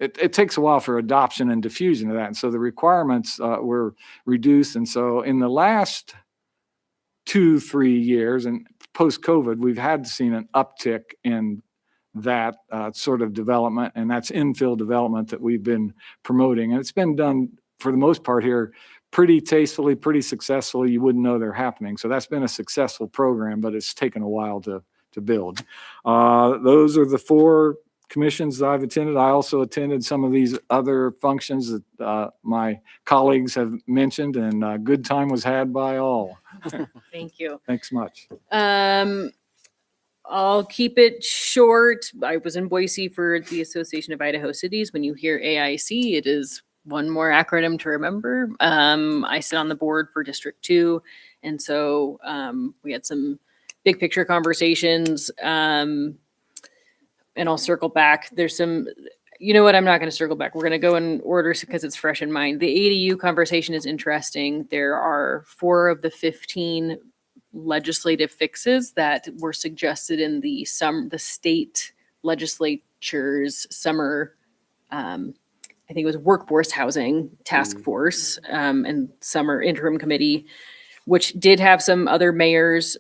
it takes a while for adoption and diffusion of that. And so the requirements were reduced. And so in the last 2-3 years and post-COVID, we've seen an uptick in that sort of development, and that's infill development that we've been promoting. And it's been done for the most part here pretty tastefully, pretty successfully. You wouldn't know they're happening. So that's been a successful program, but it's taken a while to build. Those are the 4 commissions that I've attended. I also attended some of these other functions that my colleagues have mentioned, and a good time was had by all. Thank you. Thanks much. I'll keep it short. I was in Boise for the Association of Idaho Cities. When you hear AIC, it is one more acronym to remember. I sit on the board for District 2, and so we had some big picture conversations. And I'll circle back. There's some, you know what, I'm not going to circle back. We're going to go in order because it's fresh in mind. The ADU conversation is interesting. There are 4 of the 15 legislative fixes that were suggested in the state legislature's summer, I think it was workforce housing task force and summer interim committee, which did have some other mayors,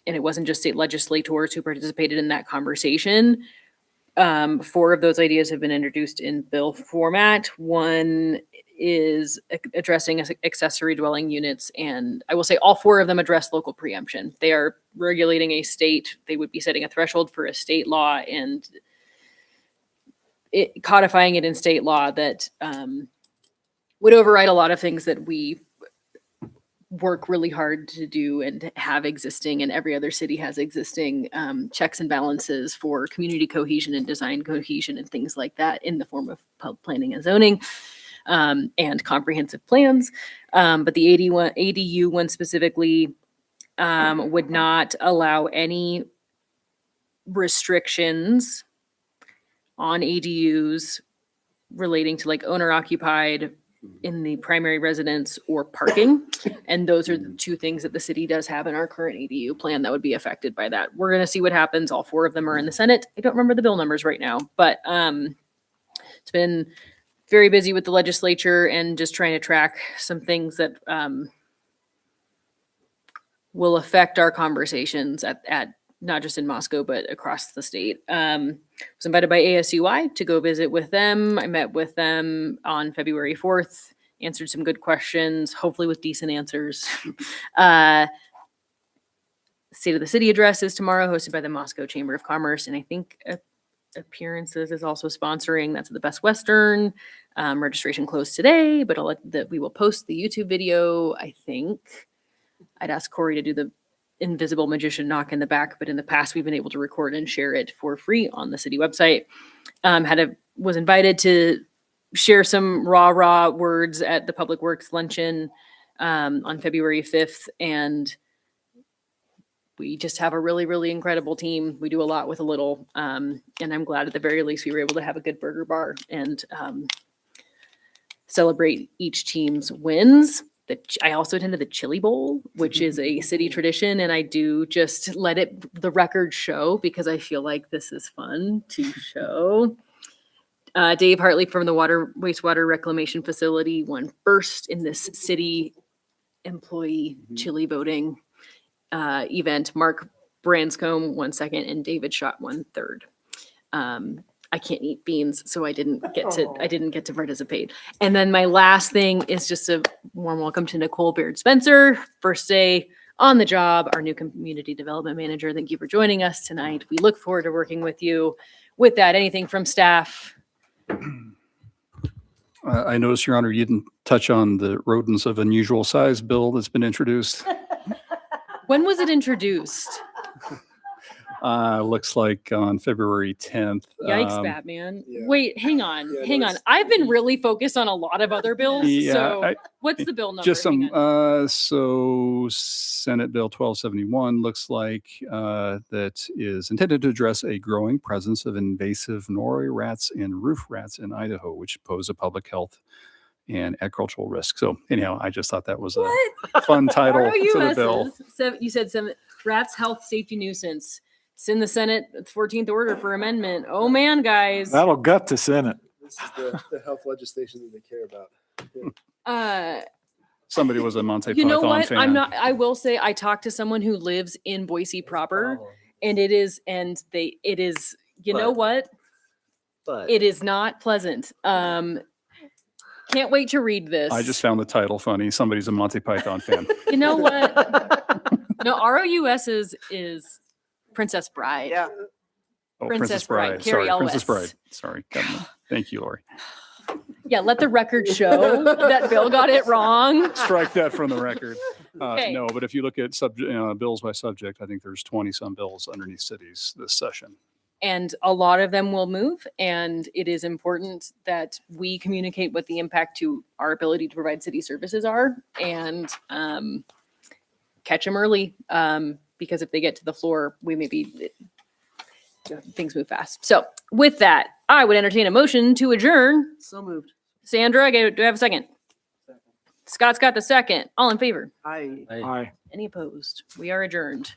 and it wasn't just state legislators who participated in that conversation. 4 of those ideas have been introduced in bill format. One is addressing accessory dwelling units, and I will say all 4 of them address local preemption. They are regulating a state. They would be setting a threshold for a state law and codifying it in state law that would override a lot of things that we work really hard to do and have existing, and every other city has existing checks and balances for community cohesion and design cohesion and things like that in the form of planning and zoning and comprehensive plans. But the ADU one specifically would not allow any restrictions on ADUs relating to like owner occupied in the primary residence or parking. And those are the 2 things that the city does have in our current ADU plan that would be affected by that. We're going to see what happens. All 4 of them are in the Senate. I don't remember the bill numbers right now, but it's been very busy with the legislature and just trying to track some things that will affect our conversations at not just in Moscow, but across the state. Was invited by ASUI to go visit with them. I met with them on February 4th, answered some good questions, hopefully with decent answers. State of the City address is tomorrow, hosted by the Moscow Chamber of Commerce. And I think Appearances is also sponsoring. That's at the Best Western. Registration closed today, but we will post the YouTube video, I think. I'd ask Corey to do the invisible magician knock in the back, but in the past we've been able to record and share it for free on the city website. Was invited to share some raw words at the Public Works luncheon on February 5th, and we just have a really, really incredible team. We do a lot with a little, and I'm glad at the very least we were able to have a good burger bar and celebrate each team's wins. I also attended the Chili Bowl, which is a city tradition, and I do just let the record show because I feel like this is fun to show. Dave Hartley from the wastewater reclamation facility won first in this city employee chili voting event. Mark Branscombe won second, and David Schott won third. I can't eat beans, so I didn't get to participate. And then my last thing is just a warm welcome to Nicole Baird Spencer, first day on the job, our new community development manager. Thank you for joining us tonight. We look forward to working with you. With that, anything from staff? I noticed, Your Honor, you didn't touch on the rodents of unusual size bill that's been introduced. When was it introduced? Looks like on February 10th. Yikes, Batman. yeah. Wait, hang on. Yeah, Hang no, on. it's- I've been really focused on a lot of other bills. Yeah, So what's the bill number? Just Hang some, on. so Senate Bill 1271 looks like that is intended to address a growing presence of invasive nori rats and roof rats in Idaho, which pose a public health and agricultural risk. So anyhow, I just thought that was a fun title to the bill. You said some rats, health, safety nuisance. It's in the Senate 14th order for amendment. Oh man, guys. That'll gut the Senate. This is the health legislation that they care about. Somebody was a Monte You know Python what? fan. I will say I talked to someone who lives in Boise proper, and it is, you know what? But It is not pleasant. Can't wait to read this. I just found the title funny. Somebody's a Monty Python fan. You know what? No, ROUS is Princess Bride. Yeah. Oh, Princess Bride, Carrie Sorry, Princess Elwes. Bride. Sorry. Thank you, Lori. Yeah, let the record show that Bill got it wrong. Strike that from the record. Okay. No, but if you look at bills by subject, I think there's 20 some bills underneath cities this session. And a lot of them will move, and it is important that we communicate what the impact to our ability to provide city services are, and catch them early, because if they get to the floor, things move fast. So with that, I would entertain a motion to adjourn. So moved. Sandra, do I have a second? Scott's got the second. All in favor? Hi. Aye. Any opposed? We are adjourned.